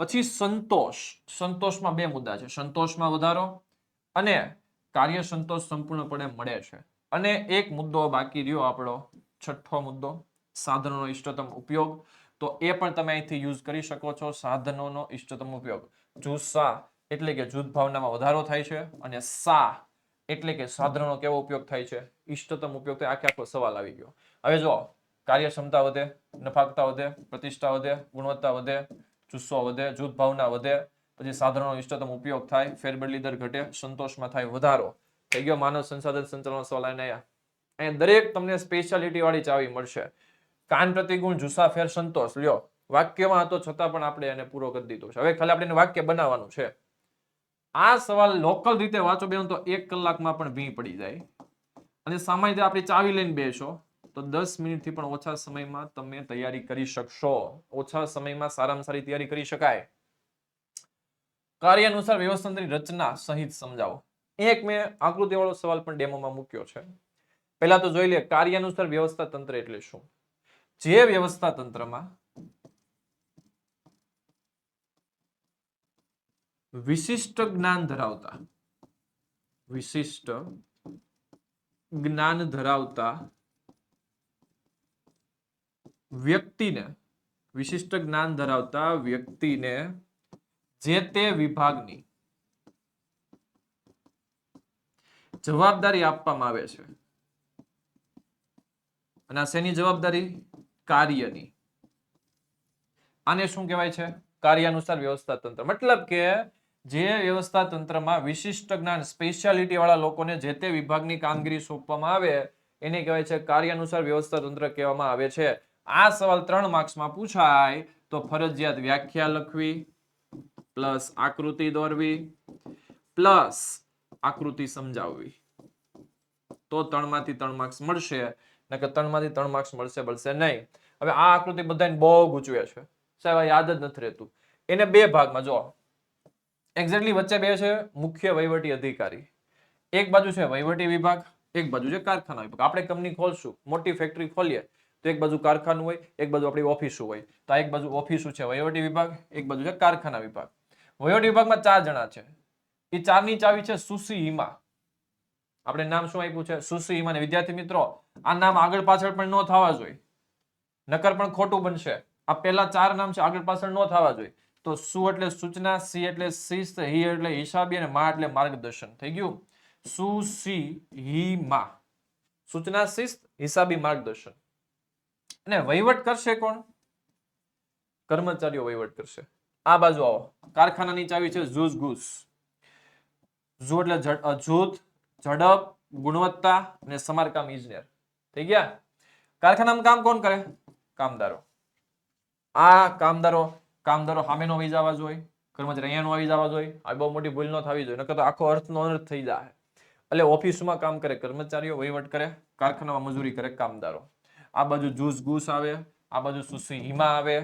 પછી સંતોષ. સંતોષમાં 2 મુદ્દા છે, સંતોષમાં વધારો અને કાર્ય સંતોષ સંપૂર્ણપણે મળે છે. અને એક મુદ્દો બાકી રહ્યો આપણો, છઠ્ઠો મુદ્દો, સાધનોનો ઇષ્ટતમ ઉપયોગ. તો એ પણ તમે અહીંથી યુઝ કરી શકો છો, સાધનોનો ઇષ્ટતમ ઉપયોગ. જુસ્સા એટલે કે જૂથ ભાવનામાં વધારો થાય છે, અને સા એટલે કે સાધનોનો કેવો ઉપયોગ થાય છે? ઇષ્ટતમ ઉપયોગ થાય. આખો સવાલ આવી ગયો. હવે જો કાર્યક્ષમતા વધે, નફાકારકતા વધે, પ્રતિષ્ઠા વધે, ગુણવત્તા વધે, જુસ્સો વધે, જૂથ ભાવના વધે, પછી સાધનોનો ઇષ્ટતમ ઉપયોગ થાય, ફેરબદલી દર ઘટે, સંતોષમાં થાય વધારો. થઈ ગયો માનવ સંસાધન સંચાલન સવાલ. અહીંયા દરેક તમને સ્પેશિયાલિટી વાળી ચાવી મળશે. કાન પ્રતિગુણ જુસ્સા ફેર સંતોષ લ્યો વાક્યમાં હતો છતાં પણ આપણે એને પૂરો કરી દીધો છે. હવે ખાલી આપણે વાક્ય બનાવવાનું છે. આ સવાલ લોકલ રીતે વાંચો બેન તો 1 કલાકમાં પણ ભી પડી જાય, અને સામાન્ય રીતે આપણી ચાવી લઈને બેસો તો 10 મિનિટથી પણ ઓછા સમયમાં તમે તૈયારી કરી શકશો. ઓછા સમયમાં સારામાં સારી તૈયારી કરી શકાય. કાર્ય અનુસાર વ્યવસ્થાની રચના સહિત સમજાવો. એક મેં આકૃતિ વાળો સવાલ પણ ડેમોમાં મૂક્યો છે. પહેલા તો જોઈ લે કાર્ય અનુસાર વ્યવસ્થા તંત્ર એટલે શું. જે વ્યવસ્થા તંત્રમાં વિશિષ્ટ જ્ઞાન ધરાવતા વ્યક્તિને જે તે વિભાગની જવાબદારી આપવામાં આવે છે. અને આ શેની જવાબદારી? કાર્યની. આને શું કહેવાય છે? કાર્યાનુસાર વ્યવસ્થા તંત્ર. મતલબ કે જે વ્યવસ્થા તંત્રમાં વિશિષ્ટ જ્ઞાન, સ્પેશિયાલિટી વાળા લોકોને જે તે વિભાગની કામગીરી સોંપવામાં આવે એને કહેવાય છે કાર્યાનુસાર વ્યવસ્થા તંત્ર કહેવામાં આવે છે. આ સવાલ 3 માર્ક્સમાં પૂછાય તો ફરજિયાત વ્યાખ્યા લખવી પ્લસ આકૃતિ દોરવી પ્લસ આકૃતિ સમજાવવી, તો 3 માંથી 3 માર્ક્સ મળશે. નકર 3 માંથી 3 માર્ક્સ મળશે નહીં. હવે આ આકૃતિ બધાને બહુ ગૂંચવે છે સાહેબ, આ યાદ જ નથી રહેતું. એને બે ભાગમાં જો એક્ઝેક્ટલી વચ્ચે બે છે મુખ્ય વહીવટી અધિકારી, એક બાજુ છે વહીવટી વિભાગ, એક બાજુ છે કારખાના વિભાગ. આપણે કંપની ખોલશું, મોટી ફેક્ટરી ખોલીએ તો એક બાજુ કારખાનું હોય, એક બાજુ આપણી ઓફિસો હોય. તો આ એક બાજુ ઓફિસો છે વહીવટી વિભાગ, એક બાજુ છે કારખાના વિભાગ. વહીવટી વિભાગમાં 4 જણા છે. એ 4 ની ચાવી છે સુસી હિમા. આપણે નામ શું આપ્યું છે? સુસી હિમા. વિદ્યાર્થી મિત્રો, આ નામ આગળ પાછળ પણ ન થવા જોઈએ, નકર પણ ખોટું બનશે. આ પહેલા 4 નામ છે, આગળ પાછળ ન થવા જોઈએ. તો સુ એટલે સૂચના, સી એટલે શિસ્ત, હી એટલે હિસાબી અને મા એટલે માર્ગદર્શન. થઈ ગયું? સુસી હિમા, સૂચના, શિસ્ત, હિસાબી, માર્ગદર્શન. અને વહીવટ કરશે કોણ? કર્મચારીઓ વહીવટ કરશે. આ બાજુ આવો, કારખાનાની ચાવી છે ઝૂઝ ઘૂસ. ઝૂ એટલે જૂથ, ઝડપ, ગુણવત્તા અને સમારકામ ઇજનેર. થઈ ગયા? કારખાનામાં કામ કોણ કરે? કામદારો. આ કામદારો સામેનો આવી જવા જોઈએ, કર્મચારી અહીંયાનો આવી જવા જોઈએ. આ બહુ મોટી ભૂલ ન થવી જોઈએ, નકર તો આખો અર્થનો અનર્થ થઈ જાય. એટલે ઓફિસમાં કામ કરે કર્મચારીઓ, વહીવટ કરે કારખાનામાં, મજૂરી કરે કામદારો. આ બાજુ જૂસ ઘૂસ આવે, આ બાજુ સુસી હિમા આવે.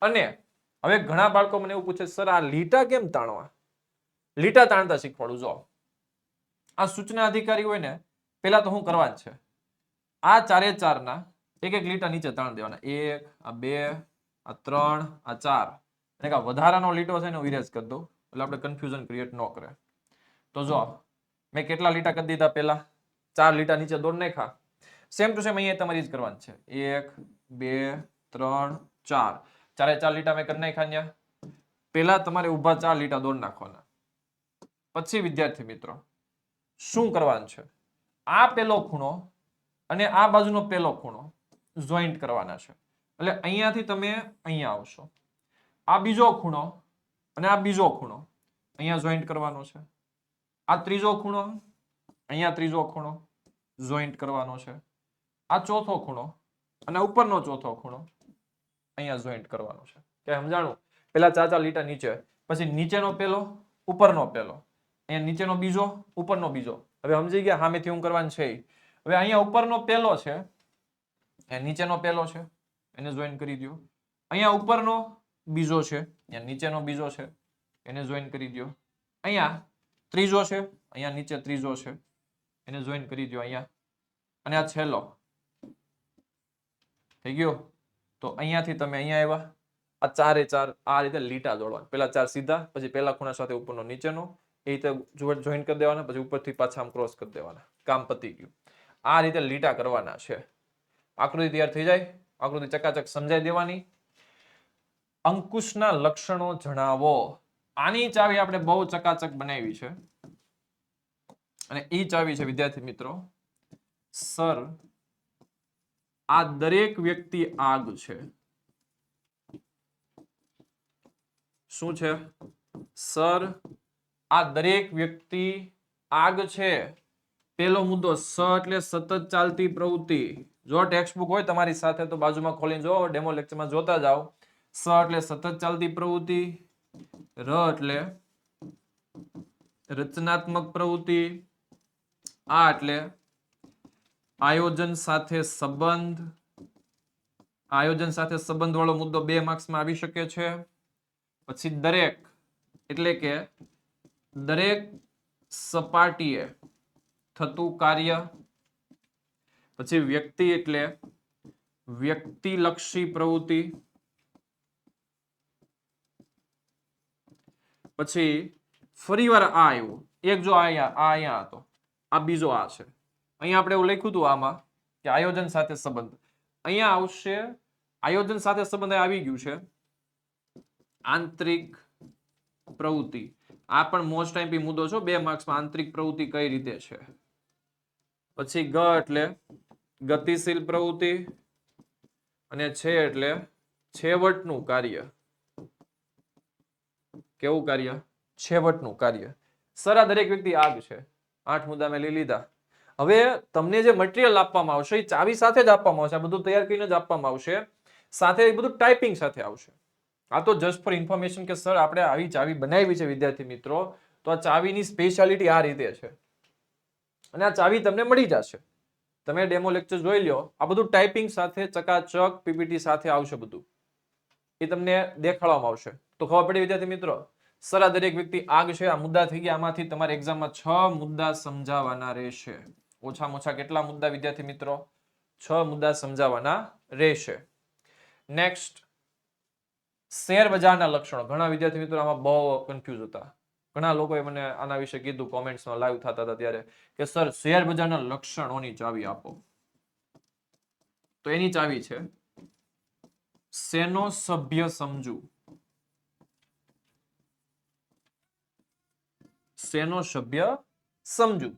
અને હવે ઘણા બાળકો મને એવું પૂછે, સર આ લીટા કેમ તાણવા? લીટા તાણતા શીખવાડું. જો આ સૂચના અધિકારી હોય ને, પેલા તો શું કરવાનું છે, આ 4 ના એક એક લીટા નીચે તાણ દેવાના. 1, આ 2, આ 3, આ 4. અને વધારાનો લીટો છે ને હું ઇરેઝ કરી દઉં, એટલે આપણે કન્ફ્યુઝન ક્રિએટ ન કરે. તો જો મેં કેટલા લીટા કરી દીધા? પેલા 4 લીટા નીચે દોડ નાખ્યા. સેમ ટુ સેમ અહીંયા તમારે જ કરવાનું છે. 1, 2, 3, 4. 4 લીટા મેં કરી નાખ્યા. પેલા તમારે ઊભા 4 લીટા દોડ નાખવાના. પછી વિદ્યાર્થી મિત્રો શું કરવાનું છે? આ પેલો ખૂણો અને આ બાજુનો પેલો ખૂણો જોઈન્ટ કરવાના છે. એટલે અહીંયાથી તમે અહીંયા આવશો. આ બીજો ખૂણો અને આ બીજો ખૂણો અહીંયા જોઈન્ટ કરવાનો છે. આ ત્રીજો ખૂણો, અહીંયા ત્રીજો ખૂણો જોઈન્ટ કરવાનો છે. આ ચોથો ખૂણો અને ઉપરનો ચોથો ખૂણો અહીંયા જોઈન્ટ કરવાનો છે. કે સમજાણું? પેલા 4 લીટા નીચે, પછી નીચેનો પેલો, ઉપરનો પેલો, અહીંયા નીચેનો બીજો, ઉપરનો બીજો. હવે સમજી ગયા સામેથી હું કરવાનું છે? હવે અહીંયા ઉપરનો પેલો છે, નીચેનો પેલો છે, એને જોઈન કરી દો. અહીંયા ઉપરનો બીજો છે, અહીંયા નીચેનો બીજો છે, એને જોઈન કરી દો. અહીંયા ત્રીજો છે, અહીંયા નીચે ત્રીજો છે, એને જોઈન કરી દો અહીંયા. અને આ છેલ્લો. થઈ ગયો? તો અહીંયાથી તમે અહીંયા આવ્યા. આ 4 આ રીતે લીટા જોડવા. પેલા 4 સીધા, પછી પેલા ખૂણા સાથે ઉપરનો નીચેનો, એ રીતે જોઈન કરી દેવાના, પછી ઉપરથી પાછા આમ ક્રોસ કરી દેવાના. કામ પતી ગયું. આ રીતે લીટા કરવાના છે. આકૃતિ તૈયાર થઈ જાય. આકૃતિ ચકાચક સમજાઈ દેવાની. અંકુશના લક્ષણો જણાવો. આની ચાવી આપણે બહુ ચકાચક બનાવી છે, અને એ ચાવી છે વિદ્યાર્થી મિત્રો, સર આ દરેક વ્યક્તિ આગ છે. શું છે? સર આ દરેક વ્યક્તિ આગ છે. પેલો મુદ્દો સ એટલે સતત ચાલતી પ્રવૃત્તિ. જો ટેક્સ્ટબુક હોય તમારી સાથે તો બાજુમાં ખોલીને જો, ડેમો લેક્ચરમાં જોતા જાઓ. સ એટલે સતત ચાલતી પ્રવૃત્તિ, ર એટલે રચનાત્મક પ્રવૃત્તિ, આ એટલે આયોજન સાથે સંબંધ. આયોજન સાથે સંબંધ વાળો મુદ્દો 2 માર્ક્સમાં આવી શકે છે. પછી દરેક એટલે કે દરેક સપાટીએ થતું કાર્ય. પછી વ્યક્તિ એટલે વ્યક્તિલક્ષી પ્રવૃત્તિ. પછી ફરીવાર આ આવ્યું. એક જો અહીંયા હતો, આ બીજો આ છે. અહીંયા આપણે એવું લખ્યું હતું આમાં કે આયોજન સાથે સંબંધ. અહીંયા આવશે આયોજન સાથે સંબંધ આવી ગયું છે. આંતરિક પ્રવૃત્તિ. આ પણ મોસ્ટ આઈમ્પી મુદ્દો છે 2 માર્ક્સમાં. આંતરિક પ્રવૃત્તિ કઈ રીતે છે? પછી ગ એટલે ગતિશીલ પ્રવૃત્તિ, અને છે એટલે છેવટનું કાર્ય. કેવું કાર્ય? છેવટનું કાર્ય. સર આ દરેક વ્યક્તિ આગ છે. 8 મુદ્દા મેં લઈ લીધા. હવે તમને જે મટીરિયલ આપવામાં આવશે એ ચાવી સાથે જ આપવામાં આવશે, આ બધું તૈયાર કરીને જ આપવામાં આવશે, સાથે એ બધું ટાઈપિંગ સાથે આવશે. આ તો જસ્ટ ફોર ઇન્ફોર્મેશન કે સર આપણે આવી ચાવી બનાવી છે વિદ્યાર્થી મિત્રો, તો આ ચાવીની સ્પેશિયાલિટી આ રીતે છે અને આ ચાવી તમને મળી જશે. તમે ડેમો લેક્ચર જોઈ લ્યો, આ બધું ટાઈપિંગ સાથે ચકાચક પીપીટી સાથે આવશે, બધું એ તમને દેખાડવામાં આવશે. તો ખબર પડી વિદ્યાર્થી મિત્રો? સર આ દરેક વ્યક્તિ આગ છે, આ મુદ્દા થઈ ગયા. આમાંથી તમારે એક્ઝામમાં 6 મુદ્દા સમજાવવાના રહેશે. ઓછામાં ઓછા કેટલા મુદ્દા વિદ્યાર્થી મિત્રો? 6 મુદ્દા સમજાવવાના રહેશે. નેક્સ્ટ, શેર બજારના લક્ષણો. ઘણા વિદ્યાર્થી મિત્રો આમાં બહુ કન્ફ્યુઝ હતા. ઘણા લોકોએ મને આના વિશે કીધું કોમેન્ટ્સમાં લાઈવ થતા હતા ત્યારે કે સર શેર બજારના લક્ષણોની ચાવી આપો. તો એની ચાવી છે શેનો સભ્ય સમજુ. શેનો સભ્ય સમજુ.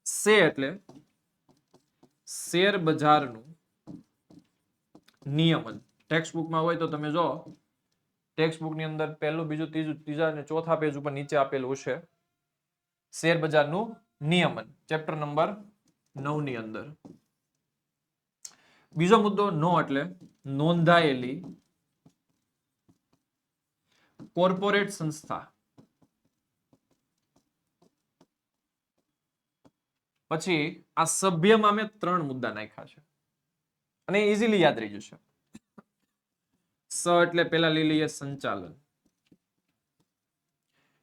શે એટલે શેર બજારનું નિયમન. ટેક્સ્ટ બુકમાં હોય તો તમે જો ટેક્સ્ટ બુકની અંદર પહેલું, બીજું, ત્રીજું, ત્રીજા અને ચોથા પેજ ઉપર નીચે આપેલું છે શેર બજારનું નિયમન, ચેપ્ટર નંબર 9 ની અંદર. બીજો મુદ્દો નો એટલે નોંધાયેલી કોર્પોરેટ સંસ્થા. પછી આ સભ્યમાં મેં 3 મુદ્દા નાખ્યા છે અને ઇઝીલી યાદ રહી જશે. સ એટલે પેલા લઈ લઈએ સંચાલન.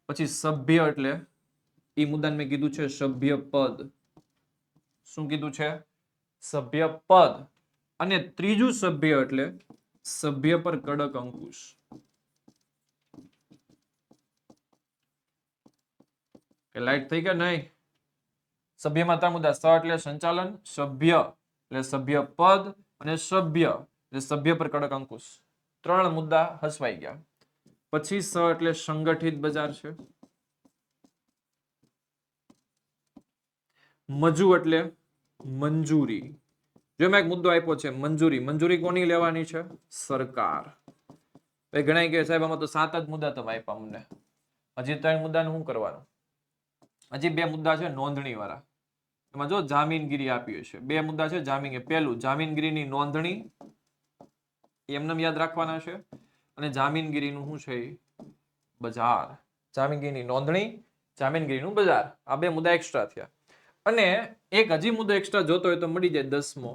પછી સભ્ય એટલે એ મુદ્દાને મેં કીધું છે સભ્ય પદ. શું કીધું છે? સભ્ય પદ. અને ત્રીજું સભ્ય એટલે સભ્ય પર કડક અંકુશ. લાઈટ થઈ કે નહીં? સભ્યમાં 3 મુદ્દા. સ એટલે સંચાલન, સભ્ય એટલે સભ્ય પદ અને સભ્ય એટલે સભ્ય પર કડક અંકુશ. 3 મુદ્દા હસવાઈ ગયા. પછી સ એટલે સંગઠિત બજાર છે. મજુ એટલે મંજૂરી. જો મેં એક મુદ્દો આપ્યો છે મંજૂરી. મંજૂરી કોની લેવાની છે? સરકાર. ઘણા કહે સાહેબ આમાં તો 7 જ મુદ્દા તમે આપ્યા અમને, હજી 3 મુદ્દાનું શું કરવાનું? હજી 2 મુદ્દા છે નોંધણી વાળા. એમાં જો જામીનગીરી આપી છે. 2 મુદ્દા છે જામીન. પહેલું જામીનગીરીની નોંધણી, એમને યાદ રાખવાના છે. અને જામીનગીરીનું શું છે? બજાર. જામીનગીરીની નોંધણી, જામીનગીરીનું બજાર. આ 2 મુદ્દા એક્સ્ટ્રા થયા. અને એક હજી મુદ્દો એક્સ્ટ્રા જોતો હોય તો મળી જાય 10મો,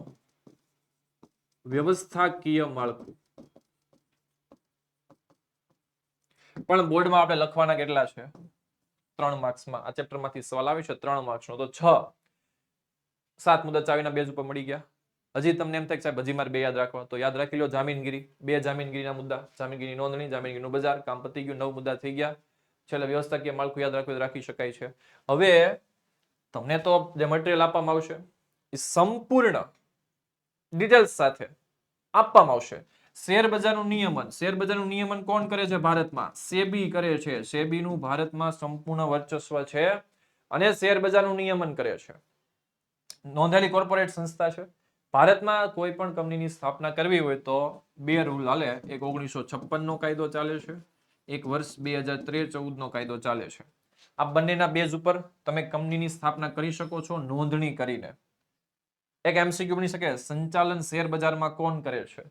વ્યવસ્થાકીય માળખું. પણ બોર્ડમાં આપણે લખવાના કેટલા છે? 3 માર્ક્સમાં. આ ચેપ્ટરમાંથી સવાલ આવે છે 3 માર્ક્સનો, તો 7 મુદ્દા ચાવીના બેઝ ઉપર મળી ગયા. હજી તમને એમ થાય કે સાહેબ હજી મારે 2 યાદ રાખવા, તો યાદ રાખી લો જામીનગીરી. 2 જામીનગીરીના મુદ્દા, જામીનગીરીની નોંધણી, જામીનગીરીનું બજાર. કામ પતી ગયું, 9 મુદ્દા થઈ ગયા. છેલ્લે વ્યવસ્થાકીય માળખું યાદ રાખવું રાખી શકાય છે. હવે તમને તો જે મટીરિયલ આપવામાં આવશે એ સંપૂર્ણ ડિટેલ્સ સાથે આપવામાં આવશે. શેર બજારનું નિયમન. શેર બજારનું નિયમન કોણ કરે છે ભારતમાં? સેબી કરે છે. સેબીનું ભારતમાં સંપૂર્ણ વર્ચસ્વ છે અને શેર બજારનું નિયમન કરે છે. નોંધાયેલી કોર્પોરેટ સંસ્થા છે. ભારતમાં કોઈ પણ કંપનીની સ્થાપના કરવી હોય તો 2 રૂલ હાલે. એક 1956 નો કાયદો ચાલે છે, એક વર્ષ 2013-14 નો કાયદો ચાલે છે. આ બંનેના બેઝ ઉપર તમે કંપનીની સ્થાપના કરી શકો છો નોંધણી કરીને. એક એમસીક્યુ બની શકે, સંચાલન શેર બજારમાં કોણ કરે છે?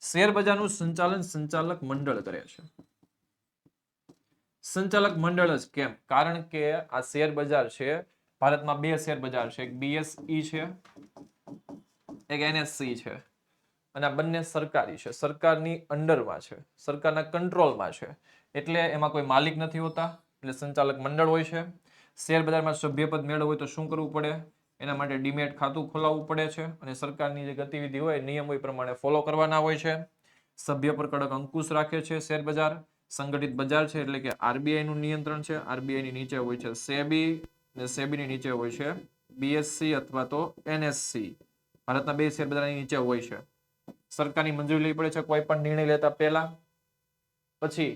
શેર બજારનું સંચાલન સંચાલક મંડળ કરે છે. સંચાલક મંડળ જ કેમ? કારણ કે આ શેર બજાર છે, ભારતમાં 2 શેર બજાર છે, એક બીએસઈ છે, એક એનએસસી છે. અને આ બંને સરકારી છે, સરકારની અંડરમાં છે, સરકારના કંટ્રોલમાં છે. એટલે એમાં કોઈ માલિક નથી હોતા, એટલે સંચાલક મંડળ હોય છે. શેર બજારમાં સભ્યપદ મેળવવું હોય તો શું કરવું પડે? એના માટે ડીમેટ ખાતું ખોલાવવું પડે છે અને સરકારની જે ગતિવિધિ હોય નિયમો પ્રમાણે ફોલો કરવાના હોય છે. સભ્ય પર કડક અંકુશ રાખે છે શેર બજાર. સંગઠિત બજાર છે એટલે કે આરબીઆઈ નું નિયંત્રણ છે. આરબીઆઈ ની નીચે હોય છે સેબી અને સેબી ની નીચે હોય છે બીએસસી અથવા તો એનએસસી. ભારતના 2 શેર બજારની નીચે હોય છે. સરકારની મંજૂરી લેવી પડે છે કોઈ પણ નિર્ણય લેતા પહેલા. પછી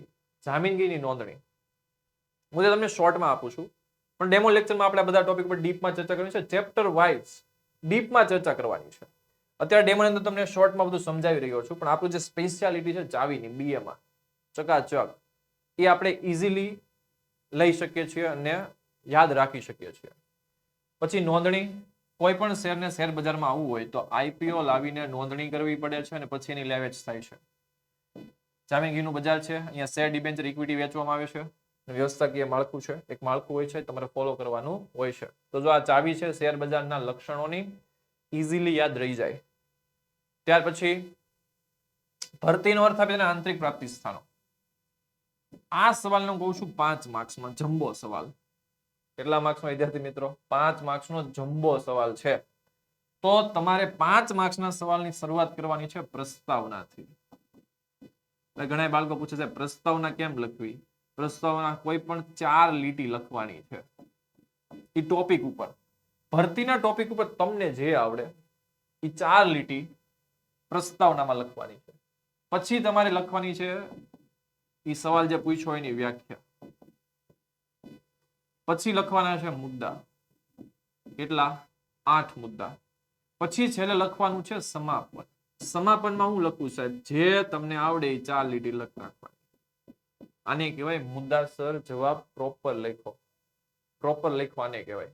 જામીનગીરીની નોંધણી. હું તમને શોર્ટમાં આપું છું, પણ ડેમો લેક્ચરમાં આપણે બધા ટોપિક પર ડીપમાં ચર્ચા કરવાની છે. ચેપ્ટર વાઇઝ ડીપમાં ચર્ચા કરવાની છે. અત્યારે ડેમોની અંદર તમને શોર્ટમાં બધું સમજાવી રહ્યો છું, પણ આપણું જે સ્પેશિયાલિટી છે ચાવીની બીએમાં ચકાચક, એ આપણે ઇઝીલી લઈ શકીએ છીએ અને યાદ રાખી શકીએ છીએ. પછી નોંધણી, કોઈ પણ શેરને શેર બજારમાં આવવું હોય તો આઈપીઓ લાવીને નોંધણી કરવી પડે છે અને પછી એની લેવેચ થાય છે. જામીનગીરીનું બજાર છે, અહીંયા શેર ડિબેન્ચર ઇક્વિટી વેચવામાં આવે છે. વ્યવસ્થાકીય માળખું છે, એક માળખું હોય છે, તમારે ફોલો કરવાનું હોય છે. તો જો આ ચાવી છે શેર બજારના લક્ષણોની, ઇઝીલી યાદ રહી જાય. ત્યાર પછી ભરતીનો અર્થ આપે આંતરિક પ્રાપ્તિ સ્થાનો. આ સવાલનો કહું છું 5 માર્ક્સમાં જમ્બો સવાલ. કેટલા માર્ક્સનો વિદ્યાર્થી મિત્રો? 5 માર્ક્સનો જમ્બો સવાલ છે. તો તમારે 5 માર્ક્સના સવાલની શરૂઆત કરવાની છે પ્રસ્તાવનાથી. ઘણા બાળકો પૂછે છે પ્રસ્તાવના કેમ લખવી? પ્રસ્તાવના કોઈ પણ 4 લીટી લખવાની છે એ ટોપિક ઉપર. ભરતીના ટોપિક ઉપર તમને જે આવડે એ 4 લીટી પ્રસ્તાવનામાં લખવાની છે. પછી તમારે લખવાની છે એ સવાલ જે પૂછ્યો એની વ્યાખ્યા. પછી લખવાના છે મુદ્દા. કેટલા? 8 મુદ્દા. પછી છેલ્લે લખવાનું છે સમાપન. સમાપનમાં હું લખું સાહેબ? જે તમને આવડે એ 4 લીટી લખ નાખવાની. આને કહેવાય મુદ્દાસર જવાબ પ્રોપર લખો. પ્રોપર લખવાને કહેવાય.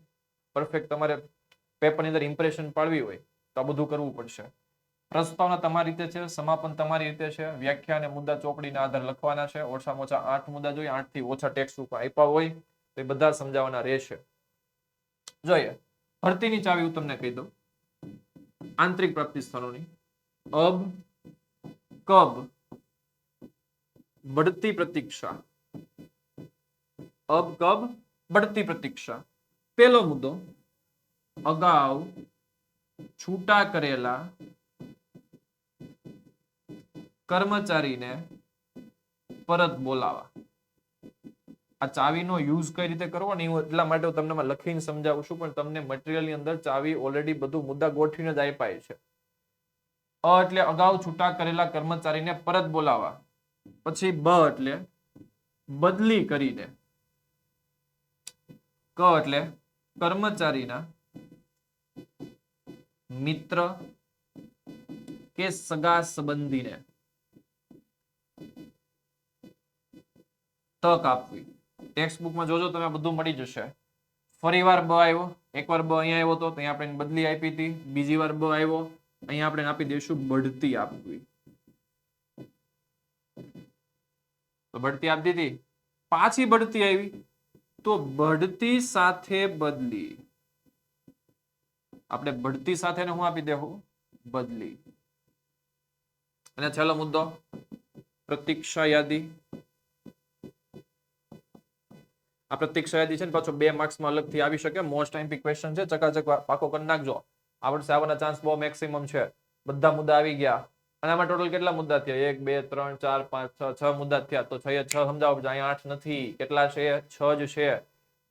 પરફેક્ટ તમારે પેપરની અંદર ઇમ્પ્રેશન પાડવી હોય તો આ બધું કરવું પડશે. પ્રસ્તાવના તમારી રીતે છે, સમાપન તમારી રીતે છે, વ્યાખ્યા અને મુદ્દા ચોપડીના આધાર લખવાના છે. ઓછામાં ઓછા 8 મુદ્દા જોઈએ, 8 થી ઓછા ટેક્સ્ટ ઉપર આપ્યા હોય તો એ બધા સમજાવવાના રહેશે. જોઈએ ભરતીની ચાવી હું તમને કહી દઉં. આંતરિક પ્રાપ્તિ સ્થાનોની અબ, કબ, बढ़ती प्रतीक्षा. अब कब बढ़ती प्रतीक्षा. पहलो मुद्दो अगाऊ छूटा करेला કર્મચારીને પરત બોલાવા. આ ચાવીનો યુઝ કઈ રીતે કરવો ને હું એટલા માટે તમને લખીને સમજાવું છું, પણ તમને મટીરિયલની અંદર ચાવી ઓલરેડી બધું મુદ્દા ગોઠવીને જ આપ્યા છે. અ એટલે અગાઉ છૂટા કરેલા કર્મચારીને પરત બોલાવા. પછી બ એટલે બદલી કરીને. ક એટલે કર્મચારીના મિત્ર કે સગા સંબંધીને તક આપવી. ટેક્સ્ટ બુકમાં જોજો તમે બધું મળી જશે. ફરી વાર બ આવ્યો, એકવાર બ અહીંયા આવ્યો તો ત્યાં આપણે બદલી આપી હતી. બીજી વાર બ આવ્યો, અહીંયા આપણે આપી દઈશું બઢતી આપવી. તો બઢતી આપી દીધી. પાછી બઢતી આવી તો બઢતી સાથે બદલી. આપણે બઢતી સાથે હું આપી દેવું બદલી. અને છેલ્લો મુદ્દો પ્રતીક્ષા યાદી. આ પ્રતીક્ષા યાદી છે ને પાછો 2 માર્ક્સમાં અલગથી આવી શકે. મોસ્ટ આઈએમપી ક્વેશ્ચન છે, ચકાચક પાકો કરી નાખજો. આ વર્ષે આવવાના ચાન્સ બહુ મેક્સિમમ છે. બધા મુદ્દા આવી ગયા. અને આમાં ટોટલ કેટલા મુદ્દા થયા? 1 2 3 4 5 6 મુદ્દા થયા. તો 6 એ 6 સમજાવવા પડશે. અહીંયા 8 નથી. કેટલા છે? 6 જ છે.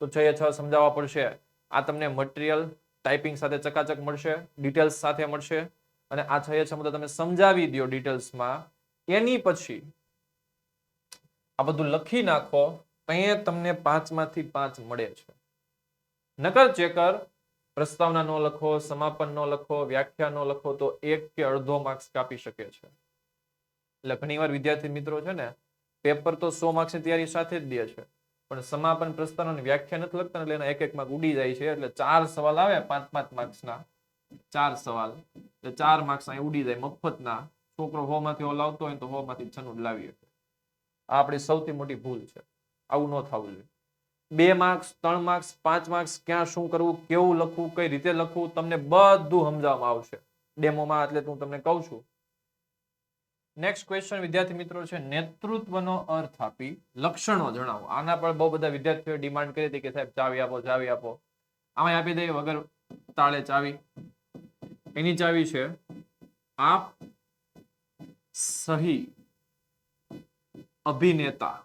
તો 6 એ 6 સમજાવવા પડશે. આ તમને મટીરિયલ ટાઈપિંગ સાથે ચકાચક મળશે, ડિટેલ્સ સાથે મળશે. અને આ 6 એ 6 મુદ્દા તમે સમજાવી દો ડિટેલ્સમાં. એની પછી આ બધું લખી નાખો. અહીંયા તમને 5 માંથી 5 મળે છે. નકર ચેકર પ્રસ્તાવના નો લખો, સમાપન નો લખો, વ્યાખ્યા નો લખો તો 1 કે અડધો માર્ક્સ કાપી શકે છે. એટલે ઘણીવાર વિદ્યાર્થી મિત્રો છે ને પેપર તો 100 માર્ક્સની તૈયારી સાથે જ દે છે, પણ સમાપન, પ્રસ્તાવના, વ્યાખ્યા નથી લખતા એટલે એના 1-1 માર્ક ઉડી જાય છે. એટલે 4 સવાલ આવે 5-5 માર્ક્સના, 4 સવાલ એટલે 4 માર્ક્સ અહીં ઉડી જાય મફતના. છોકરો 100 માંથી લાવતો હોય તો 100 માંથી 96 લાવી શકે. આ આપણી સૌથી મોટી ભૂલ છે. આવું ન થવું જોઈએ. 2 માર્ક્સ, 3 માર્ક્સ, 5 માર્ક્સ ક્યાં શું કરવું, કેવું લખવું, કઈ રીતે લખવું તમને બધું સમજાવવામાં આવશે ડેમોમાં. એટલે હું તમને કહું છું. નેક્સ્ટ ક્વેશ્ચન વિદ્યાર્થી મિત્રો છે નેતૃત્વનો અર્થ આપી લક્ષણો જણાવો. આના પર બહુ બધા વિદ્યાર્થીઓએ ડિમાન્ડ કરી હતી કે સાહેબ ચાવી આપો, ચાવી આપો. આમાં આપી દઈએ વગર તાળે ચાવી. એની ચાવી છે આપ સહી અભિનેતા.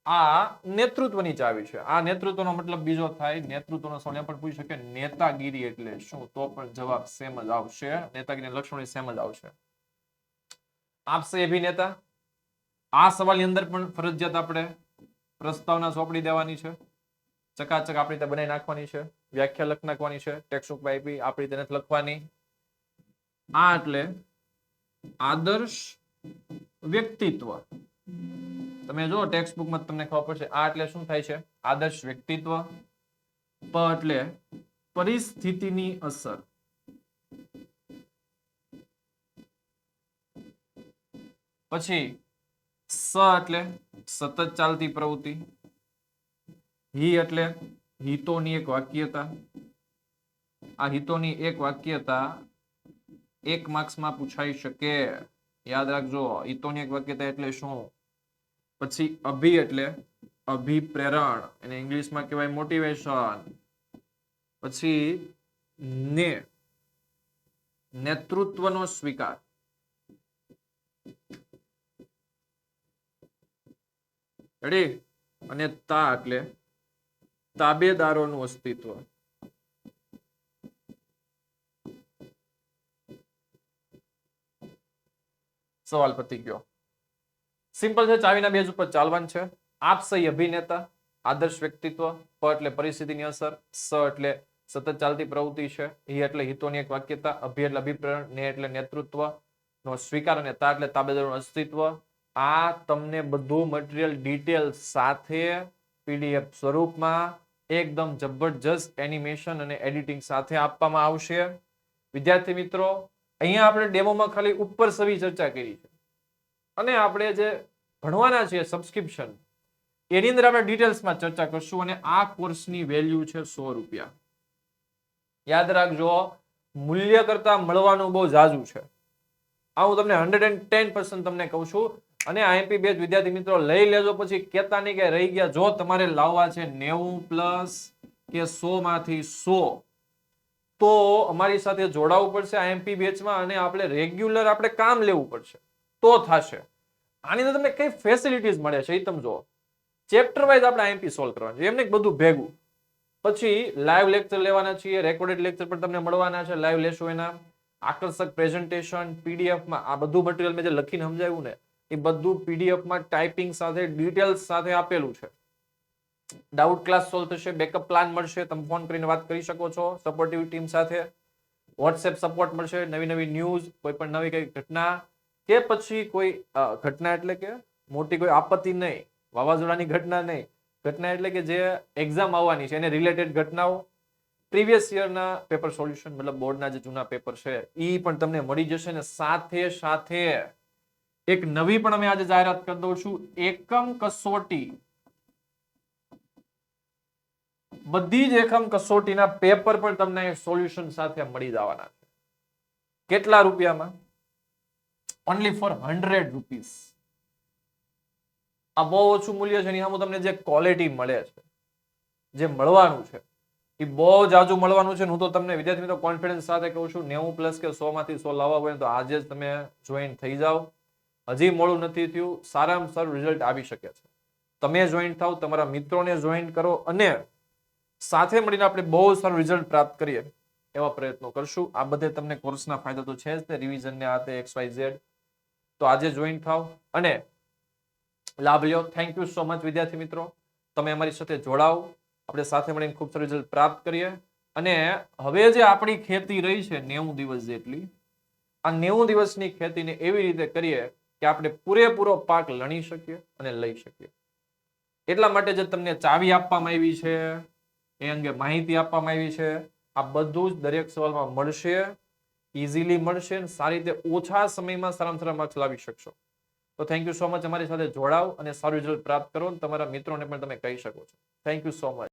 આ નેતૃત્વની ચાવી છે. આ નેતૃત્વનો મતલબ બીજો થાય. નેતૃત્વનો સવાલ પણ પૂછી શકે નેતાગીરી એટલે શું, તો પણ જવાબ સેમ જ આવશે. નેતાગીરીના લક્ષણો સેમ જ આવશે. આપ સહી અભિનેતા. આ સવાલની અંદર પણ ફરજિયાત આપણે પ્રસ્તાવના સોંપડી દેવાની છે. ચકાચક આપણી રીતે બનાવી નાખવાની છે. વ્યાખ્યા લખ નાખવાની છે. ટેક્સ્ટ બુક આપી આપણી રીતે નથી લખવાની. આ એટલે આદર્શ વ્યક્તિત્વ. તમે જો ટેક્સ્ટ બુકમાં તમને ખબર પડશે. આ એટલે શું થાય છે? આદર્શ વ્યક્તિત્વ. પ એટલે પરિસ્થિતિની અસર. પછી સ એટલે સતત ચાલતી પ્રવૃત્તિ. હી એટલે હિતોની એક વાક્યતા. આ હિતોની એક વાક્યતા 1 માર્ક્સમાં પૂછાઈ શકે. યાદ રાખજો, હિતોની એક વાક્યતા એટલે શું. પછી અભિ એટલે અભિપ્રેરણ, એને ઇંગ્લિશમાં કહેવાય મોટિવેશન. પછી ને નેતૃત્વનો સ્વીકાર. રેડી? અને તા એટલે તાબેદારોનું અસ્તિત્વ. સવાલ પતી ગયો. સિમ્પલ છે, ચાવીના બેઝ ઉપર ચાલવાનું છે. આપ સહી અભિનેતા, આદર્શ વ્યક્તિત્વ. પ એટલે પરિસ્થિતિની અસર. સ એટલે સતત ચાલતી પ્રવૃત્તિ છે. હી એટલે હિતોની એક વાક્યતા. અભિ એટલે અભિપ્રેરણ. ને એટલે નેતૃત્વ નો સ્વીકાર. અને તા એટલે તાબેદારોનું અસ્તિત્વ. આ તમને બધું મટીરિયલ ડિટેલ સાથે પીડીએફ સ્વરૂપમાં એકદમ જબરજસ્ત એનિમેશન અને એડિટિંગ સાથે આપવામાં આવશે. વિદ્યાર્થી મિત્રો, અહીંયા આપણે ડેમોમાં ખાલી ઉપર સવી ચર્ચા કરી છે, અને આપણે જે ભણવાના છે સબસ્ક્રિપ્શન, એની અંદર આપણે ડિટેલ્સમાં ચર્ચા કરશું. અને આ કોર્સની વેલ્યુ છે 100 રૂપિયા. યાદ રાખજો, મૂલ્ય કરતા મળવાનું બહુ ઝાઝું છે. આ હું તમને 110% તમને કહું છું. અને આઈએમપી બેચ વિદ્યાર્થી મિત્રો લઈ લેજો, પછી કહેતા નહીં કે રહી ગયા. જો તમારે લાવવા છે 90 પ્લસ કે 100 માંથી 100, તો અમારી સાથે જોડાવવું પડશે આઈએમપી બેચમાં, અને આપણે રેગ્યુલર આપણે કામ લેવું પડશે તો થશે. આની અંદર તમને કઈ ફેસિલિટીઝ મળે છે એ તમે જુઓ. ચેપ્ટર વાઇઝ આપણે આઈએમપી સોલ્વ કરવાનું છે, એમને બધું ભેગું. પછી લાઈવ લેક્ચર લેવાના છીએ, રેકોર્ડેડ લેક્ચર પણ તમને મળવાના છે. લાઈવ લેશો એના આકર્ષક પ્રેઝન્ટેશન પીડીએફમાં. આ બધું મટીરિયલ મેં જે લખીને સમજાવ્યું ને, એ બધું પીડીએફમાં ટાઈપિંગ સાથે ડિટેલ્સ સાથે આપેલું છે. ડાઉટ ક્લાસ સોલ્વ થશે, બેકઅપ પ્લાન મળશે, તમે ફોન કરીને વાત કરી શકો છો સપોર્ટિવ ટીમ સાથે. વોટ્સએપ સપોર્ટ મળશે, નવી નવી ન્યૂઝ, કોઈ પણ નવી કઈ ઘટના, કે પછી કોઈ ઘટના એટલે કે મોટી કોઈ આપત્તિ નહીં, વાવાઝોડાની ઘટના નહીં, ઘટના એટલે કે જે એક્ઝામ આવવાની છે એને રિલેટેડ ઘટનાઓ, પ્રીવિયસ યરના પેપર સોલ્યુશન, મતલબ બોર્ડના જે જૂના પેપર છે એ પણ તમને મળી જશે. ને સાથે સાથે એક નવી પણ અમે આજે જાહેરાત કરી દઉં છું, એકમ કસોટી. બધી જ એકમ કસોટીના પેપર પણ તમને સોલ્યુશન સાથે મળી જવાના છે. કેટલા રૂપિયામાં? Only for 100 rupees. આ બહુ ઓછું મૂલ્ય છે. એની તમને જે ક્વોલિટી મળે છે, જે મળવાનું છે એ બહુ જાજુ મળવાનું છે. હું તો તમને વિદ્યાર્થી મિત્રો કોન્ફિડન્સ સાથે કહું છું, 90 પ્લસ કે 100 માંથી 100 લાવવા હોય તો આજે જ તમે જોઈન થઈ જાઓ. હજી મોડું નથી થયું, સારામાં સારું રિઝલ્ટ આવી શકે છે. તમે જોઈન થાવ, તમારા મિત્રોને જોઈન કરો, અને સાથે મળીને આપણે બહુ સારું રિઝલ્ટ પ્રાપ્ત કરીએ એવા પ્રયત્નો કરશું. આ બધે તમને કોર્સના ફાયદા તો છે જ, તે રિવિઝનને આ તે XYZ. તો આજે જોઈન થાવ અને લાભ લ્યો. થેન્ક યુ સો મચ વિદ્યાર્થી મિત્રો, તમે અમારી સાથે જોડાઓ, આપણે સાથે મળીને ખૂબ સારું રિઝલ્ટ પ્રાપ્ત કરીએ. અને હવે જે આપણી ખેતી રહી છે 90 દિવસ જેટલી, આ 90 દિવસની ખેતીને એવી રીતે કરીએ કે આપણે પૂરેપૂરો પાક લણી શકીએ અને લઈ શકીએ. એટલા માટે જે તમને ચાવી આપવામાં આવી છે, એ અંગે માહિતી આપવામાં આવી છે, આ બધું જ દરેક સવાલમાં મળશે, ઇઝીલી મળશે, સારી રીતે ઓછા સમયમાં સારામાં સારા માર્ક્સ લાવી શકશો. તો થેન્ક યુ સો મચ. અમારી સાથે જોડાઓ અને સારું રિઝલ્ટ પ્રાપ્ત કરો. તમારા મિત્રોને પણ તમે કહી શકો છો. Thank you so much.